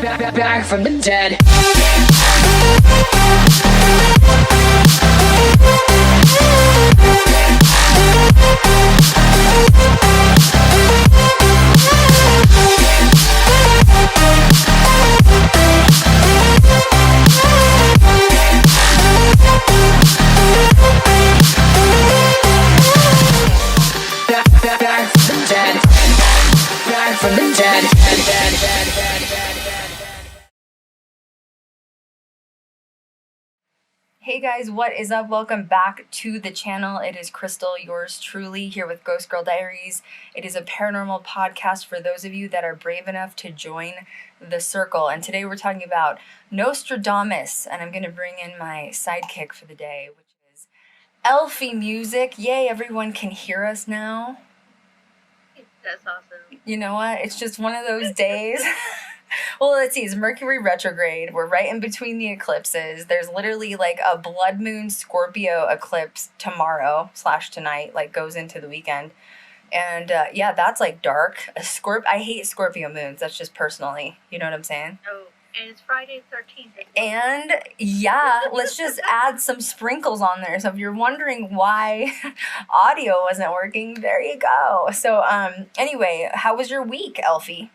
Back from the dead. Back from the dead. Back from the dead. Hey guys, what is up? Welcome back to the channel. It is Krystal, yours truly, here with Ghost Girl Diaries. It is a paranormal podcast for those of you that are brave enough to join the circle. And today we're talking about Nostradamus, and I'm going to bring in my sidekick for the day, which is Eilfie music. Yay, everyone can hear us now. That's awesome. You know what? It's just one of those days. Well, let's see. It's Mercury retrograde. We're right in between the eclipses. There's literally like a blood moon Scorpio eclipse tomorrow/tonight, like goes into the weekend. And yeah, that's like dark. I hate Scorpio moons. That's just personally. You know what I'm saying? Oh, and it's Friday 13th. And yeah, let's just add some sprinkles on there. So if you're wondering why audio wasn't working, there you go. So anyway, how was your week, Eilfie?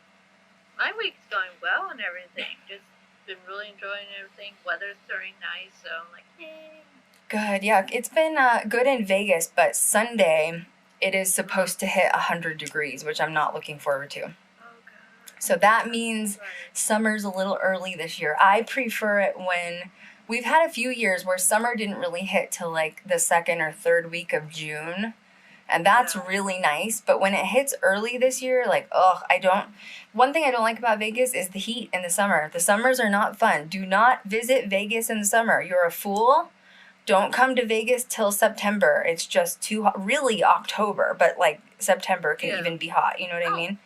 My week's going well and everything. Just been really enjoying everything. Weather's turning nice, so I'm like, yay. Good, yeah. It's been good in Vegas, but Sunday it is supposed to hit 100 degrees, which I'm not looking forward to. Oh, God. So that means summer's a little early this year. I prefer it when we've had a few years where summer didn't really hit till like the second or third week of June. And that's really nice. But when it hits early this year, like, one thing I don't like about Vegas is the heat in the summer. The summers are not fun. Do not visit Vegas in the summer. You're a fool. Don't come to Vegas till September. It's just too hot. Really October, but like September can even be hot. You know what I mean?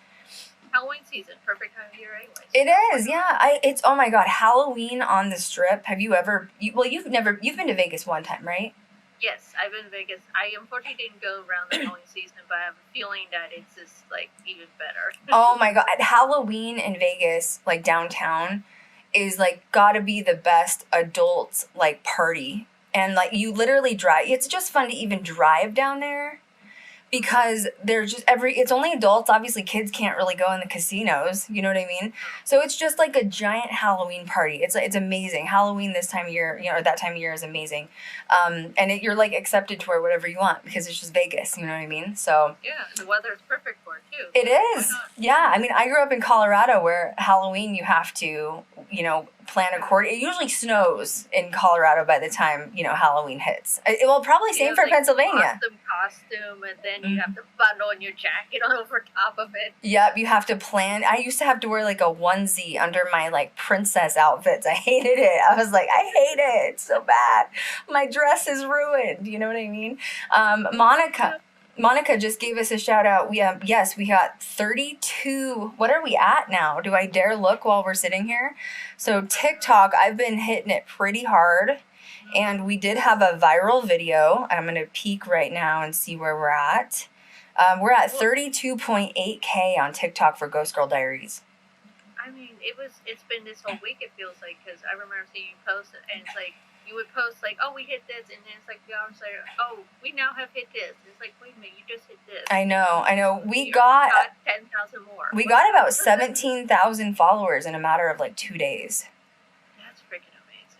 Halloween season, perfect time of year anyway. It is, yeah. It's oh my God, Halloween on the Strip. Have you ever? You've been to Vegas one time, right? Yes, I've been to Vegas. I unfortunately didn't go around the Halloween season, but I have a feeling that it's just like even better. Oh my God, Halloween in Vegas, like downtown, is like gotta be the best adult like party. And like you literally drive. It's just fun to even drive down there. Because they're just it's only adults. Obviously, kids can't really go in the casinos. You know what I mean? So it's just like a giant Halloween party. It's amazing. Halloween this time of year, or that time of year is amazing. And you're like accepted to wear whatever you want because it's just Vegas. You know what I mean? So yeah, the weather is perfect for it too. It is. Yeah. I mean, I grew up in Colorado where Halloween you have to, plan according. It usually snows in Colorado by the time Halloween hits. It will probably same for Pennsylvania. Costume, and then you have to bundle in your jacket over top of it. Yep, you have to plan. I used to have to wear like a onesie under my like princess outfits. I hated it. I was like, I hate it. It's so bad. My dress is ruined. You know what I mean? Monica just gave us a shout out. We got 32. What are we at now? Do I dare look while we're sitting here? So TikTok, I've been hitting it pretty hard. And we did have a viral video. I'm going to peek right now and see where we're at. We're at 32.8K on TikTok for Ghost Girl Diaries. I mean, it's been this whole week, it feels like, because I remember seeing you post it, and it's like, you would post like, oh, we hit this, and then it's like, the hours later, oh, we now have hit this. It's like, wait a minute, you just hit this. I know. We got 10,000 more. We got about 17,000 followers in a matter of like 2 days.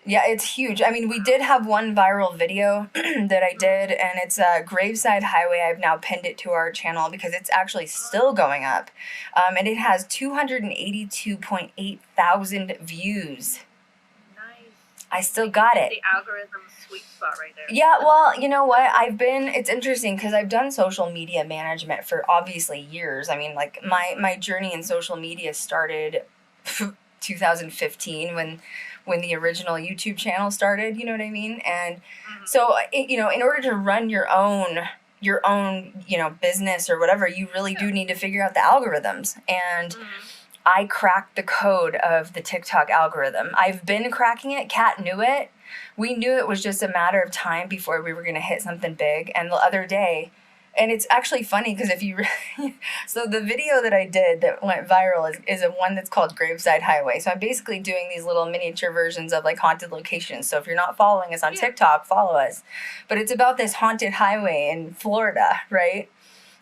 Yeah, it's huge. I mean, we did have one viral video that I did, and it's Graveside Highway. I've now pinned it to our channel because it's actually still going up. And it has 282.8 thousand views. Nice. I still got it. The algorithm sweet spot right there. Yeah, well, you know what? It's interesting because I've done social media management for obviously years. I mean, like my journey in social media started 2015 when the original YouTube channel started, you know what I mean? And so, in order to run your own, business or whatever, you really do need to figure out the algorithms. And I cracked the code of the TikTok algorithm. I've been cracking it. Kat knew it. We knew it was just a matter of time before we were going to hit something big. And the other day, And it's actually funny because if you so the video that I did that went viral is a one that's called Graveside Highway. So I'm basically doing these little miniature versions of like haunted locations. So if you're not following us on TikTok, follow us. But it's about this haunted highway in Florida, right?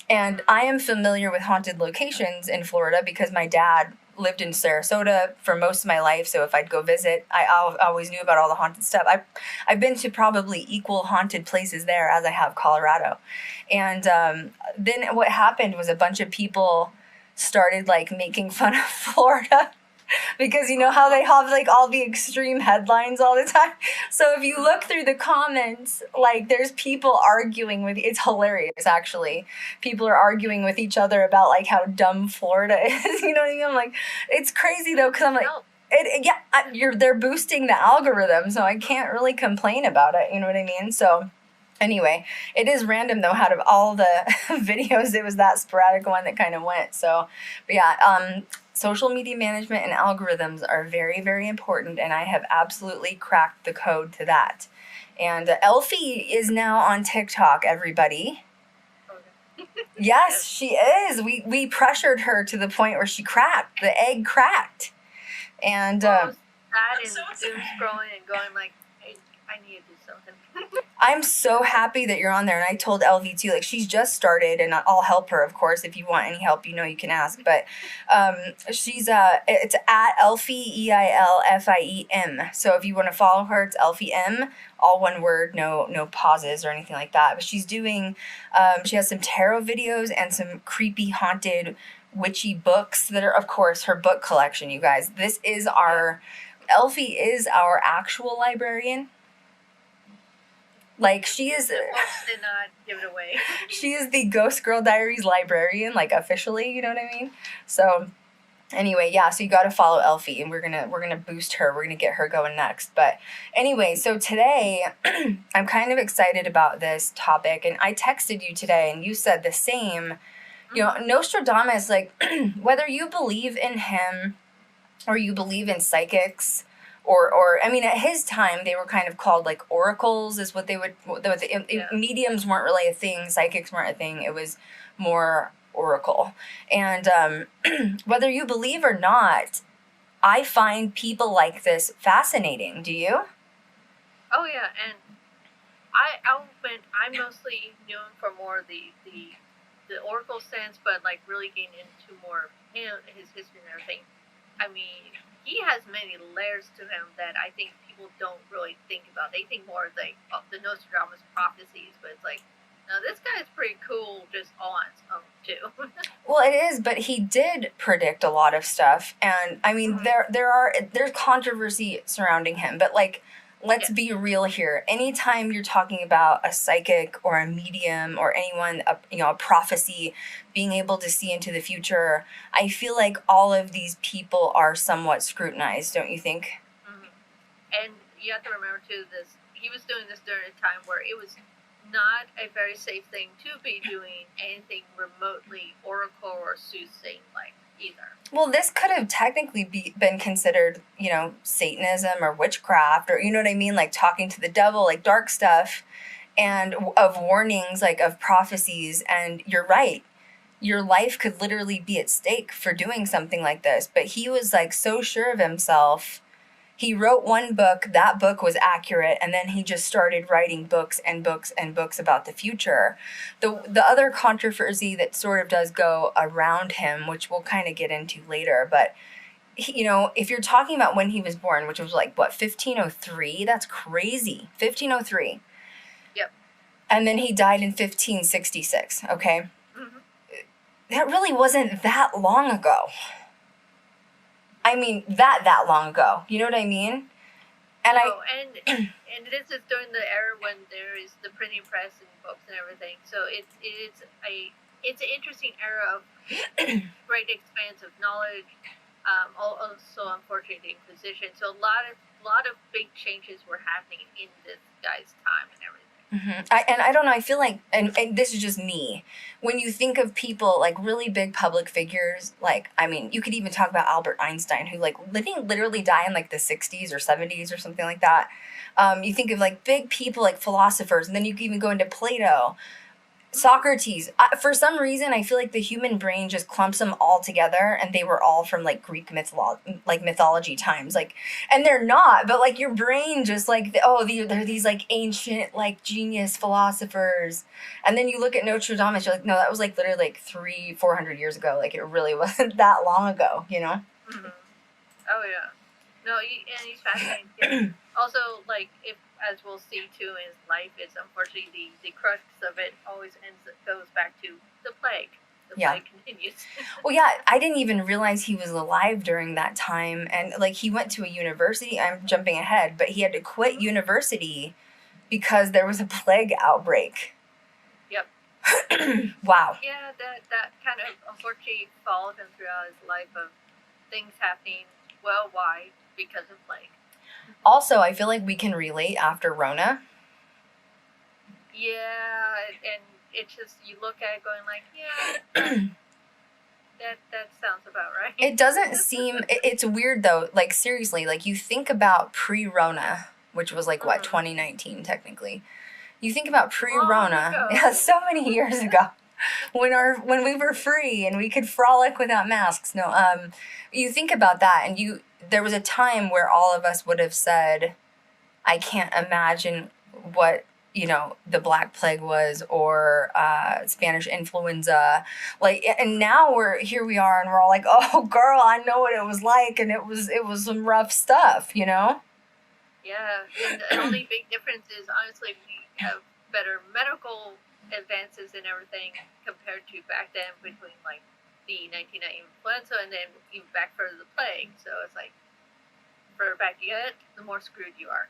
And I am familiar with haunted locations in Florida because my dad lived in Sarasota for most of my life. So if I'd go visit, I always knew about all the haunted stuff. I've been to probably equal haunted places there as I have Colorado. And then what happened was a bunch of people started like making fun of Florida because you know how they have like all the extreme headlines all the time. So if you look through the comments, like there's people arguing with, it's hilarious actually. People are arguing with each other about like how dumb Florida is. You know what I mean? I'm like, it's crazy though, because I'm like, they're boosting the algorithm, so I can't really complain about it. You know what I mean? So anyway, it is random though, out of all the videos, it was that sporadic one that kind of went. So, but yeah, social media management and algorithms are very, very important, and I have absolutely cracked the code to that. And Eilfie is now on TikTok, everybody. Yes, she is. We pressured her to the point where she cracked. The egg cracked. And that is doom scrolling and going like, hey, I need to do something. I'm so happy that you're on there, and I told Eilfie too, like she's just started, and I'll help her, of course. If you want any help, you know you can ask. But she's it's at Eilfie, EILFIEM. So if you want to follow her, it's Eilfie M, all one word, no pauses or anything like that. But she's doing, she has some tarot videos and some creepy haunted witchy books that are, of course, her book collection. You guys, this is Eilfie is our actual librarian. Like she is, did not give it away. She is the Ghost Girl Diaries librarian, like officially, you know what I mean? So anyway, yeah, so you got to follow Eilfie, and we're gonna boost her. We're gonna get her going next. But anyway, so today I'm kind of excited about this topic, and I texted you today, and you said the same. You know, Nostradamus, like whether you believe in him or you believe in psychics. Or I mean, at his time, they were kind of called like oracles, is what they would. Mediums weren't really a thing. Psychics weren't a thing. It was more oracle. And whether you believe or not, I find people like this fascinating. Do you? Oh yeah, and I mostly knew him for more the oracle sense, but like really getting into more his history and everything. I mean, he has many layers to him that I think people don't really think about. They think more of like the Nostradamus prophecies, but it's like, no, this guy's pretty cool just all on its own too. Well, it is, but he did predict a lot of stuff, and I mean, there's controversy surrounding him, but like, let's be real here. Anytime you're talking about a psychic or a medium or anyone, a prophecy, being able to see into the future, I feel like all of these people are somewhat scrutinized, don't you think? Mm-hmm. And you have to remember too, he was doing this during a time where it was not a very safe thing to be doing anything remotely oracle or soothsaying like either. Well, this could have technically been considered, Satanism or witchcraft, or you know what I mean, like talking to the devil, like dark stuff, and of warnings, like of prophecies. And you're right, your life could literally be at stake for doing something like this. But he was like so sure of himself. He wrote one book, that book was accurate, and then he just started writing books and books and books about the future. The other controversy that sort of does go around him, which we'll kind of get into later, but if you're talking about when he was born, which was like, 1503? That's crazy. 1503. Yep. And then he died in 1566, okay? Mm-hmm. That really wasn't that long ago. I mean, that long ago. You know what I mean? And and this is during the era when there is the printing press and books and everything. So it's an interesting era of great expanse of knowledge. Also, unfortunately, the Inquisition. So a lot of big changes were happening in this guy's time and everything. Mm-hmm. I don't know, I feel like, and this is just me, when you think of people, like really big public figures, like, I mean, you could even talk about Albert Einstein, who like literally died in like the 60s or 70s or something like that. You think of like big people, like philosophers, and then you can even go into Plato. Socrates. For some reason, I feel like the human brain just clumps them all together, and they were all from like Greek mythology times. Like, and they're not, but like your brain just like, they're these like ancient like genius philosophers, and then you look at Nostradamus, you're like, no, that was like literally like 300-400 years ago. Like it really wasn't that long ago, you know? Mm-hmm. Oh yeah. No, and he's fascinating. Also, like if, as we'll see too in his life, is unfortunately the crux of it always goes back to the plague. The plague continues. Well, yeah, I didn't even realize he was alive during that time, and like he went to a university. I'm jumping ahead, but he had to quit university because there was a plague outbreak. Yep. Wow. Yeah, that kind of unfortunately followed him throughout his life of things happening worldwide because of plague. Also, I feel like we can relate after Rona. Yeah, and it's just, you look at it going like, yeah, that sounds about right. It doesn't seem, it's weird though, like seriously, like you think about pre-Rona, which was like, what, 2019 technically. You think about pre-Rona, yeah, so many years ago, when we were free and we could frolic without masks. No, you think about that, and there was a time where all of us would have said, I can't imagine what, the Black Plague was, or Spanish influenza, like, and now here we are, and we're all like, oh girl, I know what it was like, and it was some rough stuff, Yeah, and the only big difference is honestly we have better medical advances and everything compared to back then, between like the 1990 influenza and then even back further the plague. So it's like, the further back you get, the more screwed you are.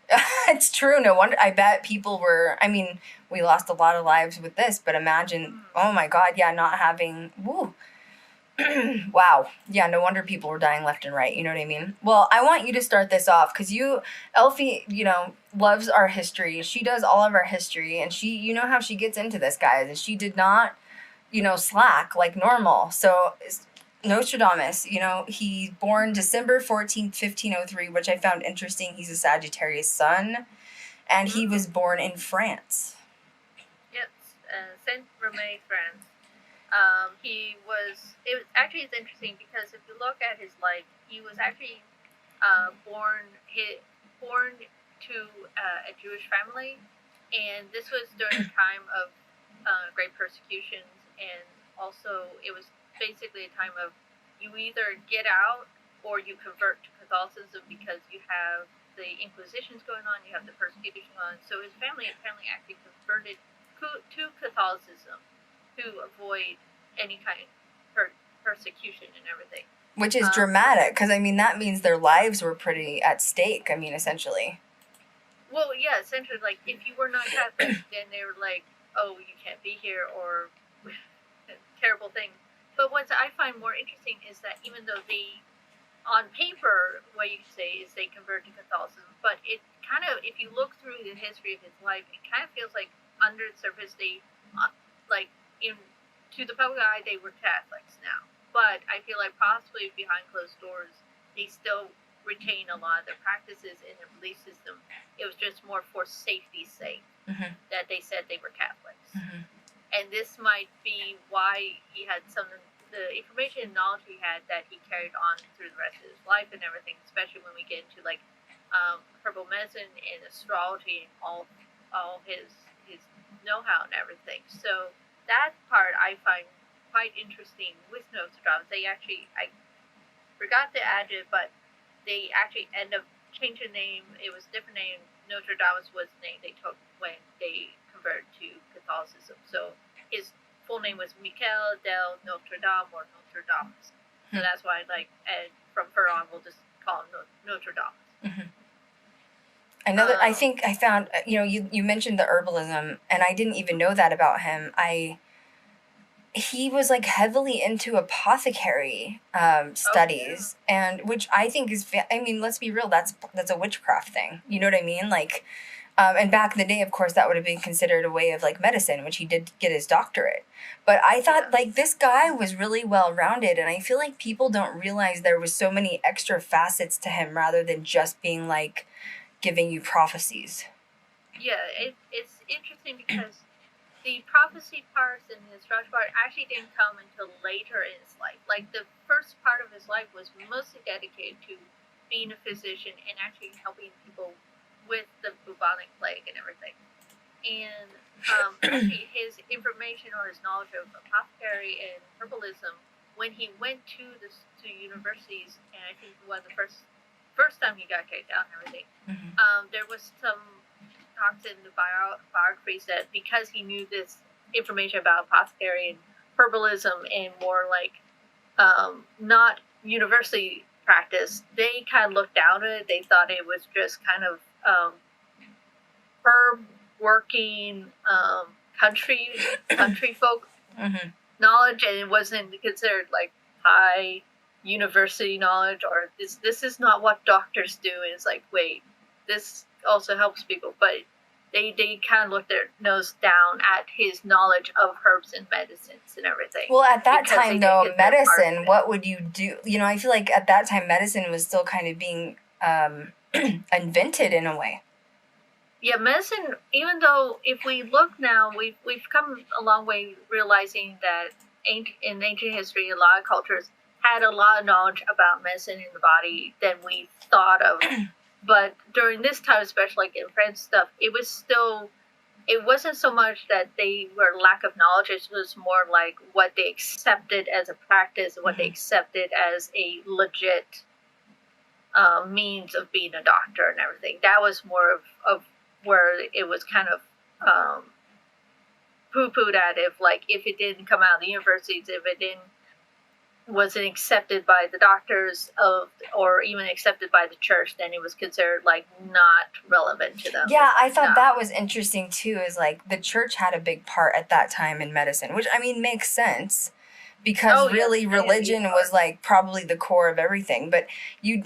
It's true. No wonder. I bet people were. I mean, we lost a lot of lives with this, but imagine. Oh my God! Yeah, not having. Woo. Wow. Yeah, no wonder people were dying left and right. You know what I mean? Well, I want you to start this off because Eilfie, loves our history. She does all of our history, and she, you know how she gets into this, guys, and she did not, slack like normal. So Nostradamus, he's born December 14th, 1503, which I found interesting. He's a Sagittarius sun, and he was born in France. Yes, Saint-Romain, France. It's interesting because if you look at his life, he was actually born to a Jewish family, and this was during a time of great persecutions, and also it was basically a time of, you either get out or you convert to Catholicism, because you have the Inquisitions going on, you have the persecution going on. So his family apparently actually converted to Catholicism to avoid any kind of persecution and everything. Which is dramatic, because, I mean, that means their lives were pretty at stake, I mean, essentially. Well, yeah, essentially, like, if you were not Catholic, then they were like, oh, you can't be here, or terrible things. But what I find more interesting is that even though they, on paper, what you could say is they convert to Catholicism, but it kind of, if you look through the history of his life, it kind of feels like under the surface they, to the public eye, they were Catholics now. But I feel like possibly behind closed doors, they still retain a lot of their practices in their belief system. It was just more for safety's sake that they said they were Catholics. Mm-hmm. And this might be why he had some of the information and knowledge he had that he carried on through the rest of his life and everything, especially when we get into like herbal medicine and astrology and all his know-how and everything. So that part I find quite interesting with Nostradamus. I forgot to add it, but they actually end up changing the name. It was a different name. Nostradamus was the name they took when they converted to Catholicism. So his full name was Michel del Notre-Dame, or Nostradamus. So that's why, and from her on, we'll just call him Nostradamus. Mm-hmm. I think I found, you mentioned the herbalism, and I didn't even know that about him. He was like heavily into apothecary studies, and which I think is, let's be real, that's a witchcraft thing. You know what I mean? Like, and back in the day, of course, that would have been considered a way of like medicine, which he did get his doctorate. But I thought like this guy was really well rounded, and I feel like people don't realize there was so many extra facets to him rather than just being like, giving you prophecies. Yeah, it's interesting because the prophecy parts and the astrology part actually didn't come until later in his life. Like, the first part of his life was mostly dedicated to being a physician and actually helping people with the bubonic plague and everything. And actually his information or his knowledge of apothecary and herbalism, when he went to universities, and I think one of the first time he got kicked out and everything, there was some talks in the biographies that because he knew this information about apothecary and herbalism and more like not university practice, they kind of looked down at it. They thought it was just kind of herb working country folk knowledge, and it wasn't considered like high university knowledge, or this is not what doctors do. And it's like, wait, this also helps people, but they kind of looked their nose down at his knowledge of herbs and medicines and everything. Well, at that time, though, medicine, what would you do? You know, I feel like at that time, medicine was still kind of being invented in a way. Yeah, medicine, even though if we look now, we've come a long way realizing that in ancient history, a lot of cultures had a lot of knowledge about medicine in the body than we thought of. But during this time, especially like in French stuff, it wasn't so much that they were lack of knowledge. It was more like what they accepted as a practice, what they accepted as a legit means of being a doctor and everything. That was more of where it was kind of poo-pooed at, if it didn't come out of the universities, if it wasn't accepted by the doctors or even accepted by the church, then it was considered like not relevant to them. Yeah, I thought that was interesting too, is like the church had a big part at that time in medicine, which I mean makes sense. Because religion was like probably the core of everything. But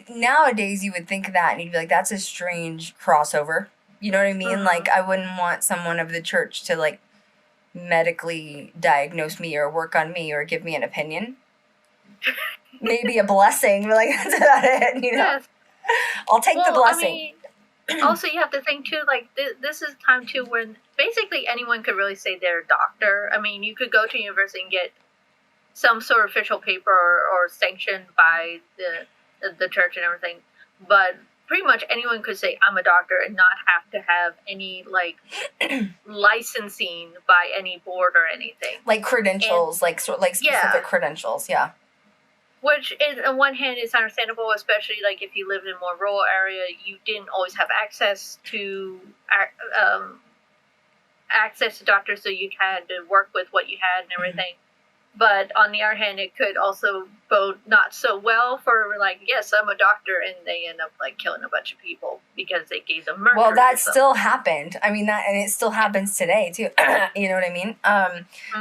nowadays you would think that and you'd be like, that's a strange crossover. You know what I mean? Like, I wouldn't want someone of the church to, like, medically diagnose me or work on me or give me an opinion. Maybe a blessing, but, like, that's about it, you know? Yes. I'll take the blessing. I mean, also, you have to think, too, like, this is time, too, when basically anyone could really say they're a doctor. I mean, you could go to university and get some sort of official paper or sanctioned by the church and everything, but pretty much anyone could say, I'm a doctor, and not have to have any, like, licensing by any board or anything. Like credentials, like specific credentials, yeah. Which, on one hand, is understandable, especially, like, if you lived in a more rural area, you didn't always have access to doctors, so you had to work with what you had and everything. But on the other hand, it could also bode not so well for, like, yes, I'm a doctor, and they end up, like, killing a bunch of people because they gave them mercury. Well, that still happened. I mean, and it still happens today, too. You know what I mean?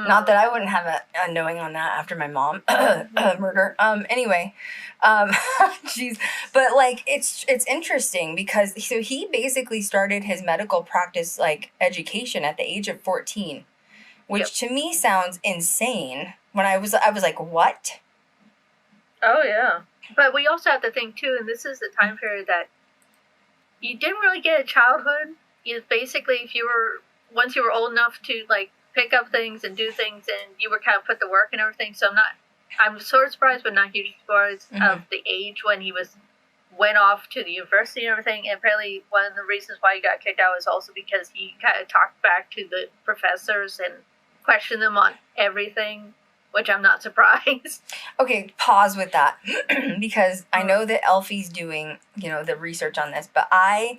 Not that I wouldn't have a knowing on that after my mom murder. Anyway, jeez. But, like, it's interesting because, so he basically started his medical practice, like, education at the age of 14. Which to me sounds insane. When I was like, what? Oh, yeah. But we also have to think, too, and this is the time period that you didn't really get a childhood. Basically, once you were old enough to, like, pick up things and do things, and you were kind of put to work and everything. So I'm sort of surprised, but not hugely surprised of the age when he went off to the university and everything. And apparently one of the reasons why he got kicked out was also because he kind of talked back to the professors and questioned them on everything, which I'm not surprised. Okay, pause with that. Because I know that Eilfie's doing, the research on this, but I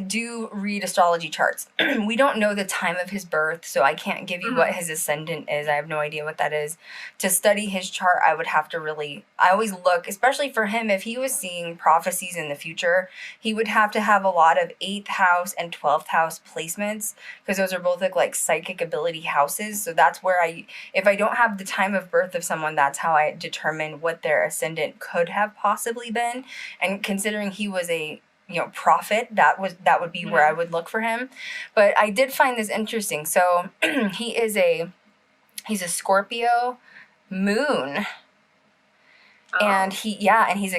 do read astrology charts. We don't know the time of his birth, so I can't give you what his ascendant is. I have no idea what that is. To study his chart, I would have to I always look, especially for him, if he was seeing prophecies in the future, he would have to have a lot of 8th house and 12th house placements, because those are both like psychic ability houses. So that's where if I don't have the time of birth of someone, that's how I determine what their ascendant could have possibly been. And considering he was a prophet, that would be where I would look for him. But I did find this interesting. So he's a Scorpio moon. And he's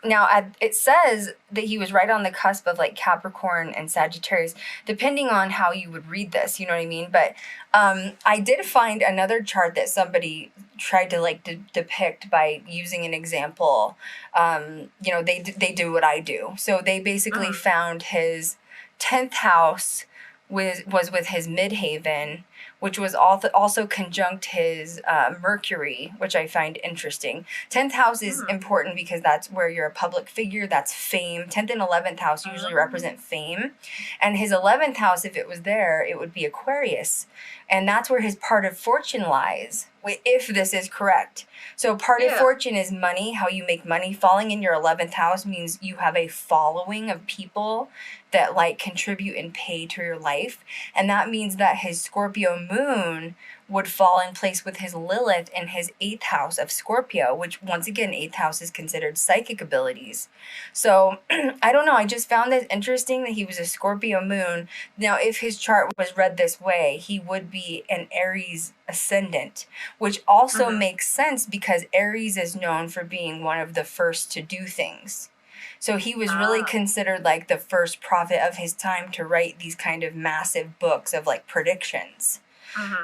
now it says that he was right on the cusp of like Capricorn and Sagittarius, depending on how you would read this, you know what I mean? But I did find another chart that somebody tried to like depict by using an example. You know, they do what I do. So they basically found his 10th house was with his midhaven, which was also conjunct his Mercury, which I find interesting. 10th house is important because that's where you're a public figure, that's fame. 10th and 11th house usually represent fame. And his 11th house, if it was there, it would be Aquarius. And that's where his part of fortune lies, if this is correct. So part of fortune is money, how you make money. Falling in your 11th house means you have a following of people that like contribute and pay to your life. And that means that his Scorpio moon would fall in place with his Lilith in his 8th house of Scorpio, which once again, 8th house is considered psychic abilities. So I don't know. I just found it interesting that he was a Scorpio moon. Now, if his chart was read this way, he would be an Aries ascendant, which also makes sense because Aries is known for being one of the first to do things. So he was really considered like the first prophet of his time to write these kind of massive books of like predictions.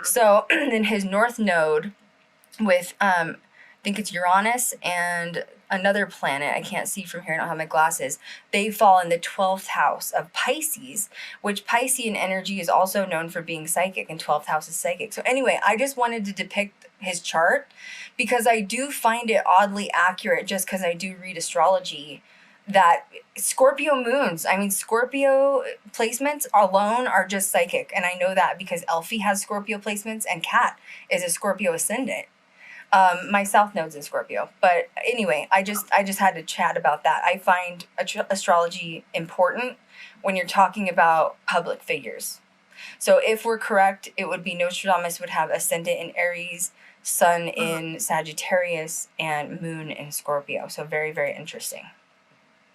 So in his North Node with, I think it's Uranus and another planet, I can't see from here, I don't have my glasses, they fall in the 12th house of Pisces, which Piscean energy is also known for being psychic, and 12th house is psychic. So anyway, I just wanted to depict his chart because I do find it oddly accurate just because I do read astrology, that Scorpio moons, I mean, Scorpio placements alone are just psychic. And I know that because Eilfie has Scorpio placements and Kat is a Scorpio ascendant. My South Node's in Scorpio. But anyway, I just had to chat about that. I find astrology important when you're talking about public figures. So if we're correct, it would be Nostradamus would have ascendant in Aries, sun in Sagittarius, and moon in Scorpio. So very, very interesting.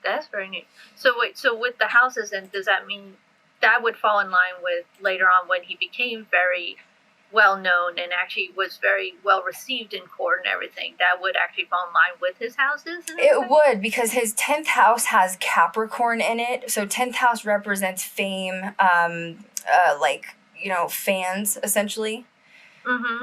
That's very neat. So wait, so with the houses, then does that mean that would fall in line with later on when he became very well known and actually was very well received in court and everything? That would actually fall in line with his houses? It would, because his 10th house has Capricorn in it. So 10th house represents fame, like, you know, fans essentially.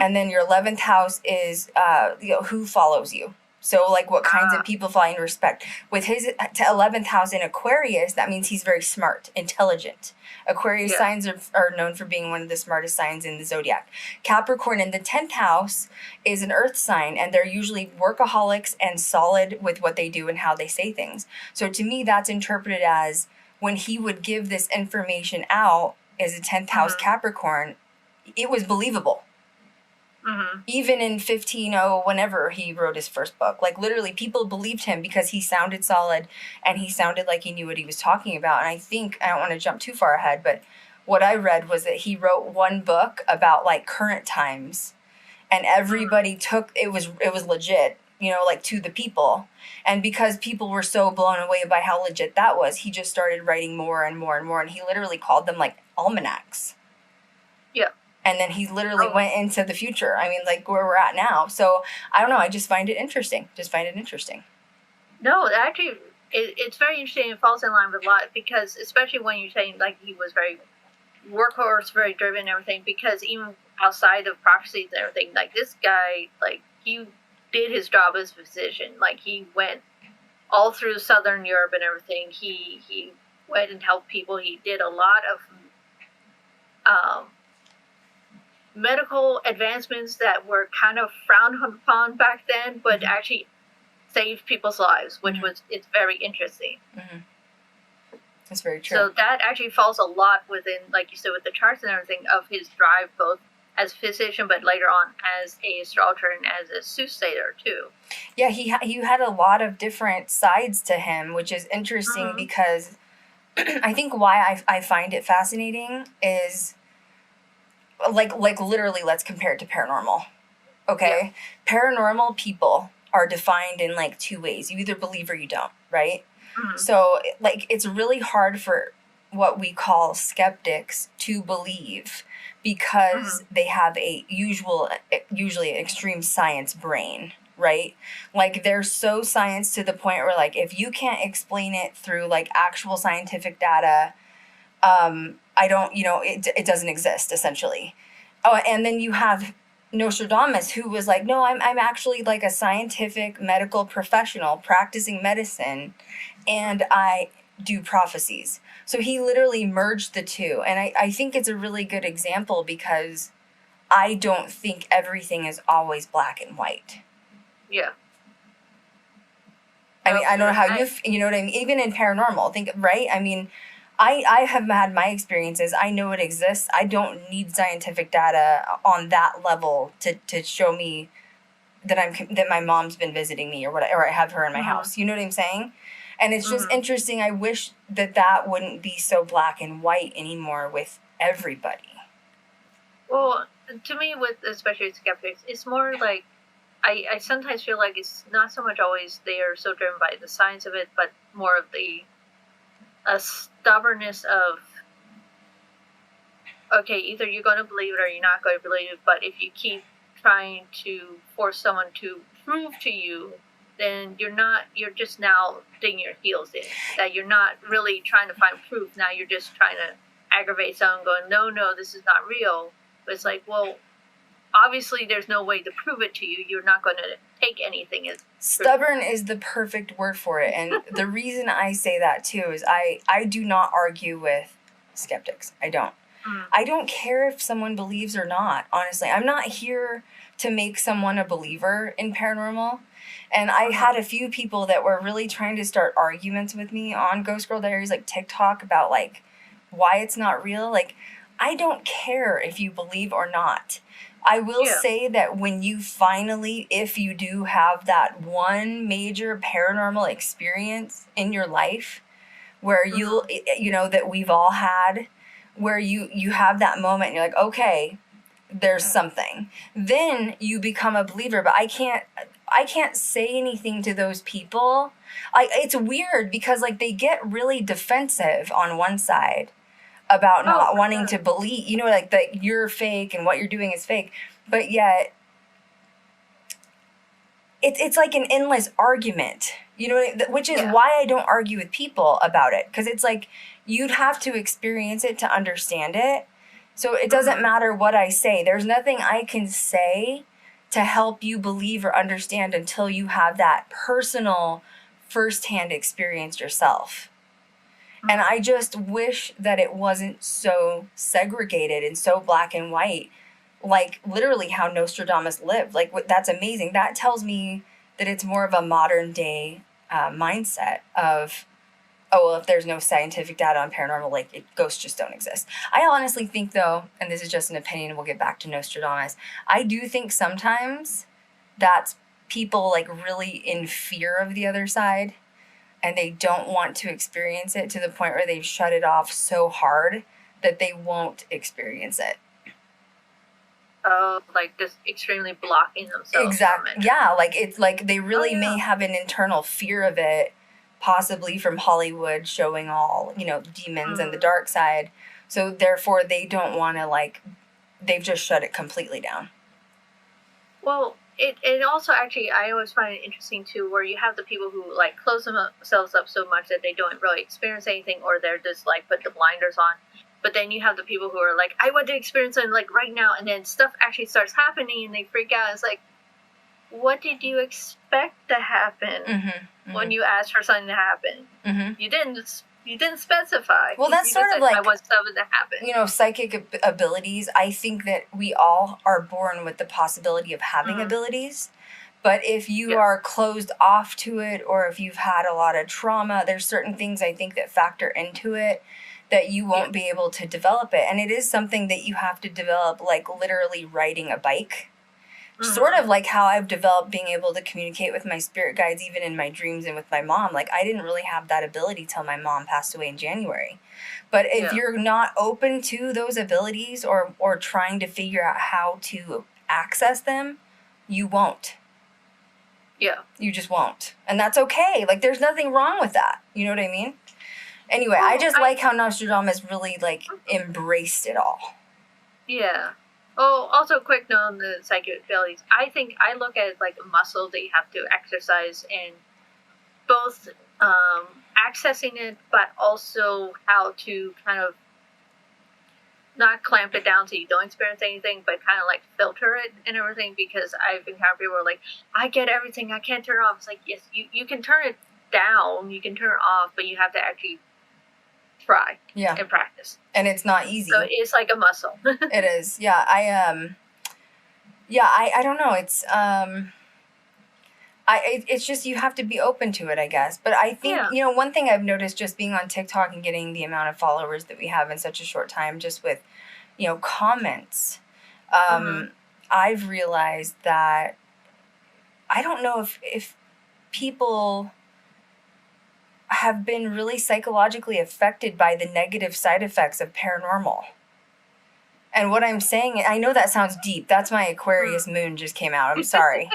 And then your 11th house is, you know, who follows you. So, like, what kinds of people follow and respect. With his 11th house in Aquarius, that means he's very smart, intelligent. Aquarius signs are known for being one of the smartest signs in the zodiac. Capricorn in the 10th house is an earth sign, and they're usually workaholics and solid with what they do and how they say things. So, to me, that's interpreted as when he would give this information out as a 10th house Capricorn, it was believable. Even in 1500, whenever he wrote his first book, like literally people believed him because he sounded solid and he sounded like he knew what he was talking about. And I think, I don't want to jump too far ahead, but what I read was that he wrote one book about like current times, and everybody took, it was legit, you know, like to the people. And because people were so blown away by how legit that was, he just started writing more and more and more. And he literally called them like almanacs. Yeah. And then he literally went into the future. I mean, like where we're at now. So I don't know. I just find it interesting. No, actually, it's very interesting. It falls in line with a lot because, especially when you're saying like he was very workhorse, very driven and everything, because even outside of prophecies and everything, like this guy, like he did his job as a physician. Like he went all through Southern Europe and everything. He went and helped people. He did a lot of medical advancements that were kind of frowned upon back then, but actually saved people's lives, which it's very interesting. That's very true. So that actually falls a lot within, like you said, with the charts and everything, of his drive, both as a physician, but later on as a astrologer and as a soothsayer too. Yeah, he had a lot of different sides to him, which is interesting because I think why I find it fascinating is like literally, let's compare it to paranormal. Okay? Yeah. Paranormal people are defined in like two ways. You either believe or you don't, right? So like it's really hard for what we call skeptics to believe because they have a usually extreme science brain. right? Like, they're so science to the point where, like, if you can't explain it through, like, actual scientific data, I don't, it doesn't exist, essentially. Oh, and then you have Nostradamus, who was like, no, I'm actually, like, a scientific medical professional practicing medicine, and I do prophecies. So he literally merged the two. And I think it's a really good example because I don't think everything is always black and white. Yeah. I mean, I don't know how you know what I mean? Even in paranormal, right? I mean, I have had my experiences. I know it exists. I don't need scientific data on that level to show me that my mom's been visiting me or whatever, or I have her in my house. You know what I'm saying? And it's just interesting. I wish that wouldn't be so black and white anymore with everybody. Well, to me, especially skeptics, it's more like I sometimes feel like it's not so much always they are so driven by the science of it, but more of the stubbornness of, okay, either you're going to believe it or you're not going to believe it, but if you keep trying to force someone to prove to you, then you're just now digging your heels in. That you're not really trying to find proof. Now you're just trying to aggravate someone going, no, this is not real. But it's like, well, obviously there's no way to prove it to you. You're not going to take anything as stubborn is the perfect word for it. And the reason I say that too is I do not argue with skeptics. I don't. I don't care if someone believes or not, honestly. I'm not here to make someone a believer in paranormal. And I had a few people that were really trying to start arguments with me on Ghost Girl Diaries, like TikTok, about like why it's not real. Like, I don't care if you believe or not. I will say that when you finally, if you do have that one major paranormal experience in your life where that we've all had, where you have that moment and you're like, okay, there's something, then you become a believer. But I can't say anything to those people. It's weird because like they get really defensive on one side about not wanting to believe, like that you're fake and what you're doing is fake. But yet it's like an endless argument, which is why I don't argue with people about it. Because it's like you'd have to experience it to understand it. So it doesn't matter what I say. There's nothing I can say to help you believe or understand until you have that personal firsthand experience yourself. And I just wish that it wasn't so segregated and so black and white, like literally how Nostradamus lived. Like, that's amazing. That tells me that it's more of a modern day mindset of, oh, well, if there's no scientific data on paranormal, like ghosts just don't exist. I honestly think, though, and this is just an opinion, we'll get back to Nostradamus, I do think sometimes that's people like really in fear of the other side and they don't want to experience it to the point where they've shut it off so hard that they won't experience it. Oh, like just extremely blocking themselves. Exactly. Yeah, like it's like they really may have an internal fear of it, possibly from Hollywood showing all, demons and the dark side. So therefore they don't want to, like, they've just shut it completely down. Well, it also actually, I always find it interesting too, where you have the people who like close themselves up so much that they don't really experience anything, or they're just like put the blinders on. But then you have the people who are like, I want to experience it like right now, and then stuff actually starts happening and they freak out. It's like, what did you expect to happen when you asked for something to happen? You didn't specify. Well, that's sort of like, I want something to happen. Psychic abilities. I think that we all are born with the possibility of having abilities. But if you are closed off to it, or if you've had a lot of trauma, there's certain things I think that factor into it that you won't be able to develop it. And it is something that you have to develop, like literally riding a bike. Sort of like how I've developed being able to communicate with my spirit guides, even in my dreams and with my mom. Like, I didn't really have that ability till my mom passed away in January. But if you're not open to those abilities or trying to figure out how to access them, you won't. Yeah. You just won't. And that's okay. Like, there's nothing wrong with that. You know what I mean? Anyway, I just like how Nostradamus really, like, embraced it all. Yeah. Oh, also quick note on the psychic abilities. I think I look at it like a muscle that you have to exercise, and both accessing it, but also how to kind of not clamp it down so you don't experience anything, but kind of like filter it and everything. Because I've encountered people who are like, I get everything, I can't turn it off. It's like, yes, you can turn it down, you can turn it off, but you have to actually try and practice. And it's not easy. So it's like a muscle. It is. Yeah. I don't know. It's, it's just you have to be open to it, I guess. But I think, you know, one thing I've noticed just being on TikTok and getting the amount of followers that we have in such a short time, just with, you know, comments, I've realized that I don't know if people have been really psychologically affected by the negative side effects of paranormal. And what I'm saying, I know that sounds deep. That's my Aquarius moon just came out. I'm sorry.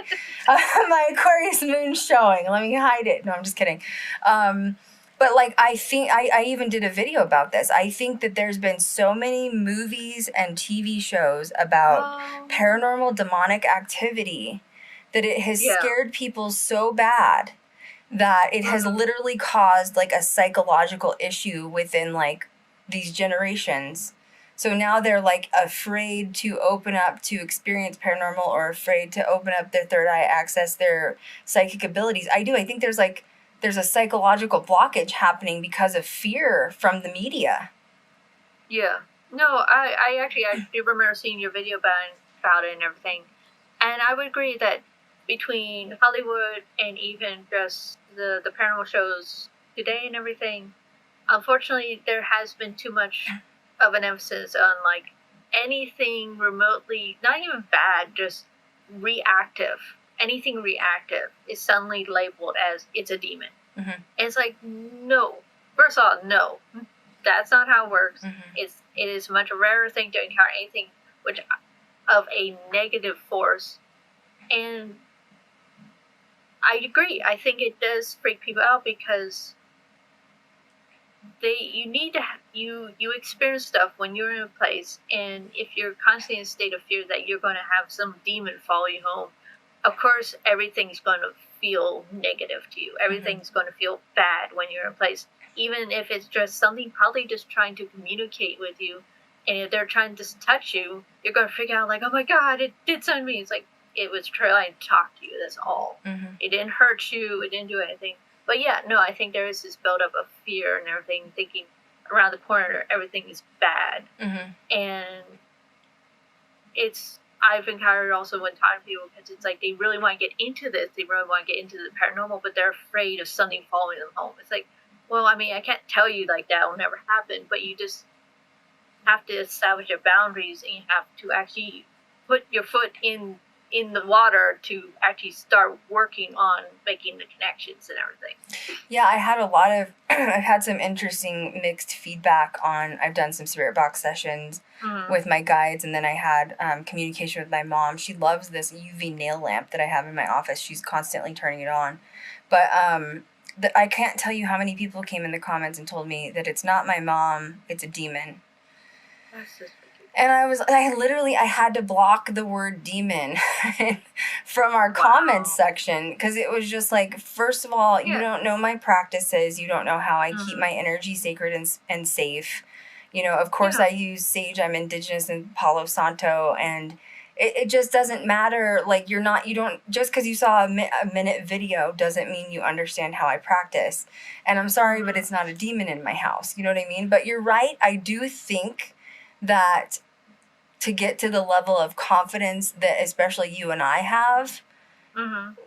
My Aquarius moon showing. Let me hide it. No, I'm just kidding. But like, I think I even did a video about this. I think that there's been so many movies and TV shows about paranormal demonic activity that it has scared people so bad that it has literally caused like a psychological issue within like these generations. So now they're like afraid to open up to experience paranormal, or afraid to open up their third eye, access their psychic abilities. I think there's a psychological blockage happening because of fear from the media. Yeah. No, I do remember seeing your video about it and everything. And I would agree that between Hollywood and even just the paranormal shows today and everything, unfortunately there has been too much of an emphasis on like anything remotely, not even bad, just reactive. Anything reactive is suddenly labeled as it's a demon. And it's like, no. First of all, no. That's not how it works. It is a much rarer thing to encounter anything which of a negative force. And I agree. I think it does freak people out because you experience stuff when you're in a place, and if you're constantly in a state of fear that you're going to have some demon follow you home, of course everything's going to feel negative to you. Everything's going to feel bad when you're in a place, even if it's just something probably just trying to communicate with you. And if they're trying to touch you, you're going to freak out like, oh my god, it did something to me. It's like, it was trying to talk to you, that's all. It didn't hurt you, it didn't do anything. But yeah, no, I think there is this buildup of fear and everything, thinking around the corner everything is bad. And I've encountered also when talking to people, because it's like they really want to get into this, they really want to get into the paranormal, but they're afraid of something following them home. It's like, well, I mean, I can't tell you like that will never happen, but you just have to establish your boundaries, and you have to actually put your foot in the water to actually start working on making the connections and everything. Yeah, I've had some interesting mixed feedback on, I've done some spirit box sessions with my guides, and then I had communication with my mom. She loves this UV nail lamp that I have in my office. She's constantly turning it on. But I can't tell you how many people came in the comments and told me that it's not my mom, it's a demon. That's just and I had to block the word demon from our comments section, because it was just like, first of all, you don't know my practices, you don't know how I keep my energy sacred and safe. You know, of course I use sage, I'm indigenous in Palo Santo, and it just doesn't matter. Like, you don't, just because you saw a minute video doesn't mean you understand how I practice. And I'm sorry, but it's not a demon in my house. You know what I mean? But you're right. I do think that to get to the level of confidence that especially you and I have,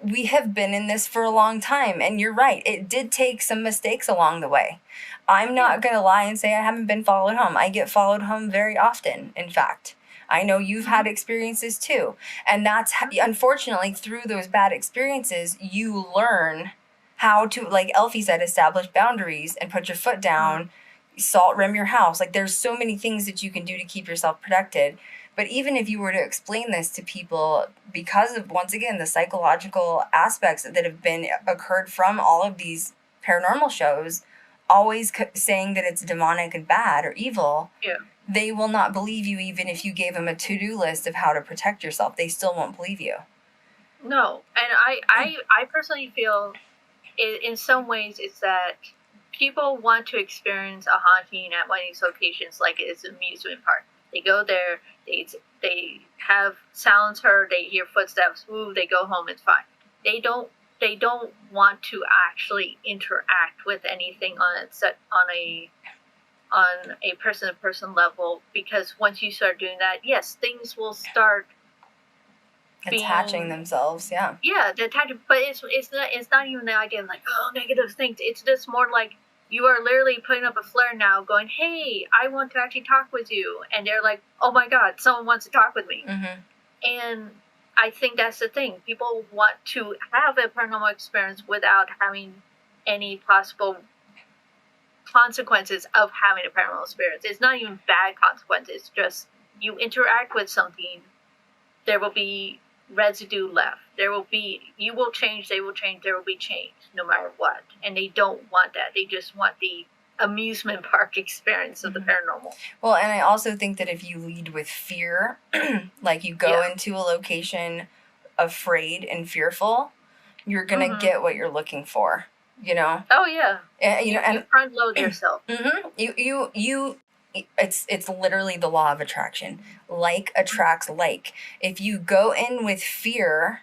we have been in this for a long time. And you're right. It did take some mistakes along the way. I'm not going to lie and say I haven't been followed home. I get followed home very often, in fact. I know you've had experiences too. And that's, unfortunately, through those bad experiences, you learn how to, like Eilfie said, establish boundaries and put your foot down, salt rim your house. Like, there's so many things that you can do to keep yourself protected. But even if you were to explain this to people, because of, once again, the psychological aspects that have been occurred from all of these paranormal shows, always saying that it's demonic and bad or evil, they will not believe you even if you gave them a to-do list of how to protect yourself. They still won't believe you. No, and I personally feel in some ways it's that people want to experience a haunting at one of these locations like it's an amusement park. They go there, they have sounds heard, they hear footsteps, ooh, they go home, it's fine. They don't want to actually interact with anything on a person-to-person level, because once you start doing that, yes, things will start attaching themselves. Yeah, the attachment, but it's not even the idea of like, oh, negative things. It's just more like you are literally putting up a flare now, going, hey, I want to actually talk with you, and they're like, oh my god, someone wants to talk with me. And I think that's the thing. People want to have a paranormal experience without having any possible consequences of having a paranormal experience. It's not even bad consequences. It's just you interact with something, there will be residue left. You will change, they will change, there will be change no matter what. And they don't want that. They just want the amusement park experience of the paranormal. Well, and I also think that if you lead with fear, like you go into a location afraid and fearful, you're going to get what you're looking for, you know? Oh, yeah. And front load yourself. It's literally the law of attraction. Like attracts like. If you go in with fear,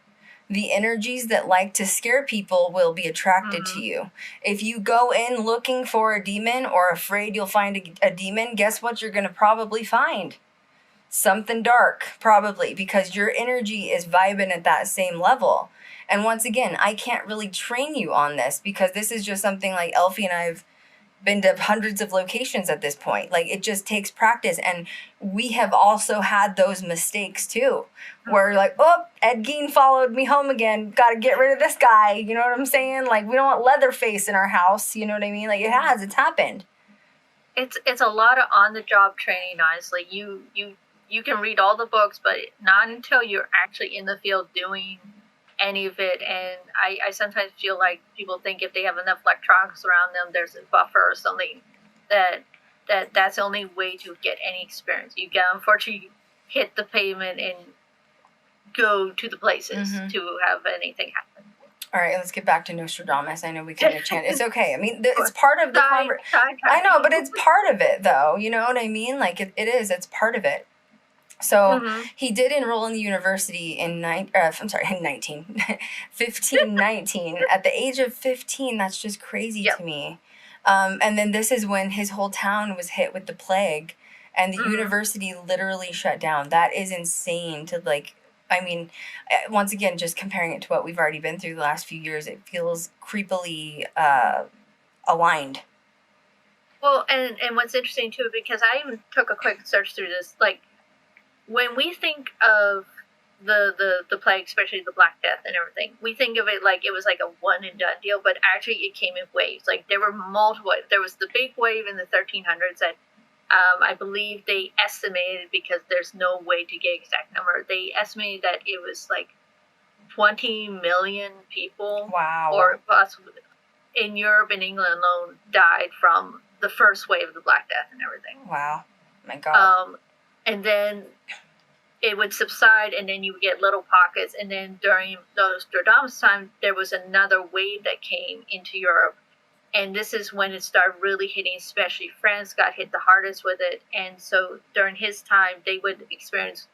the energies that like to scare people will be attracted to you. If you go in looking for a demon or afraid you'll find a demon, guess what you're going to probably find? Something dark, probably, because your energy is vibing at that same level. And once again, I can't really train you on this because this is just something like Eilfie and I've been to hundreds of locations at this point. Like, it just takes practice. And we have also had those mistakes too, where like, oh, Ed Gein followed me home again. Got to get rid of this guy. You know what I'm saying? Like, we don't want Leatherface in our house. You know what I mean? Like, it's happened. It's a lot of on-the-job training, honestly. You can read all the books, but not until you're actually in the field doing any of it. And I sometimes feel like people think if they have enough electronics around them, there's a buffer or something, that's the only way to get any experience. You can unfortunately hit the pavement and go to the places to have anything happen. All right, let's get back to Nostradamus. I know we kind of chant. It's okay. I mean, it's part of the conversation. I know, but it's part of it, though. You know what I mean? Like, it is. It's part of it. So he did enroll in the university in 1519. At the age of 15, that's just crazy to me. And then this is when his whole town was hit with the plague, and the university literally shut down. That is insane to, like, I mean, once again, just comparing it to what we've already been through the last few years, it feels creepily aligned. Well, and what's interesting, too, because I even took a quick search through this, like, when we think of the plague, especially the Black Death and everything, we think of it like it was like a one and done deal, but actually it came in waves. Like, there were multiple. There was the big wave in the 1300s that I believe they estimated, because there's no way to get exact number. They estimated that it was like 20 million people, or possibly in Europe and England alone, died from the first wave of the Black Death and everything. Wow, my God. And then it would subside, and then you would get little pockets. And then during Nostradamus' time, there was another wave that came into Europe. And this is when it started really hitting, especially France got hit the hardest with it. And so during his time, they would experience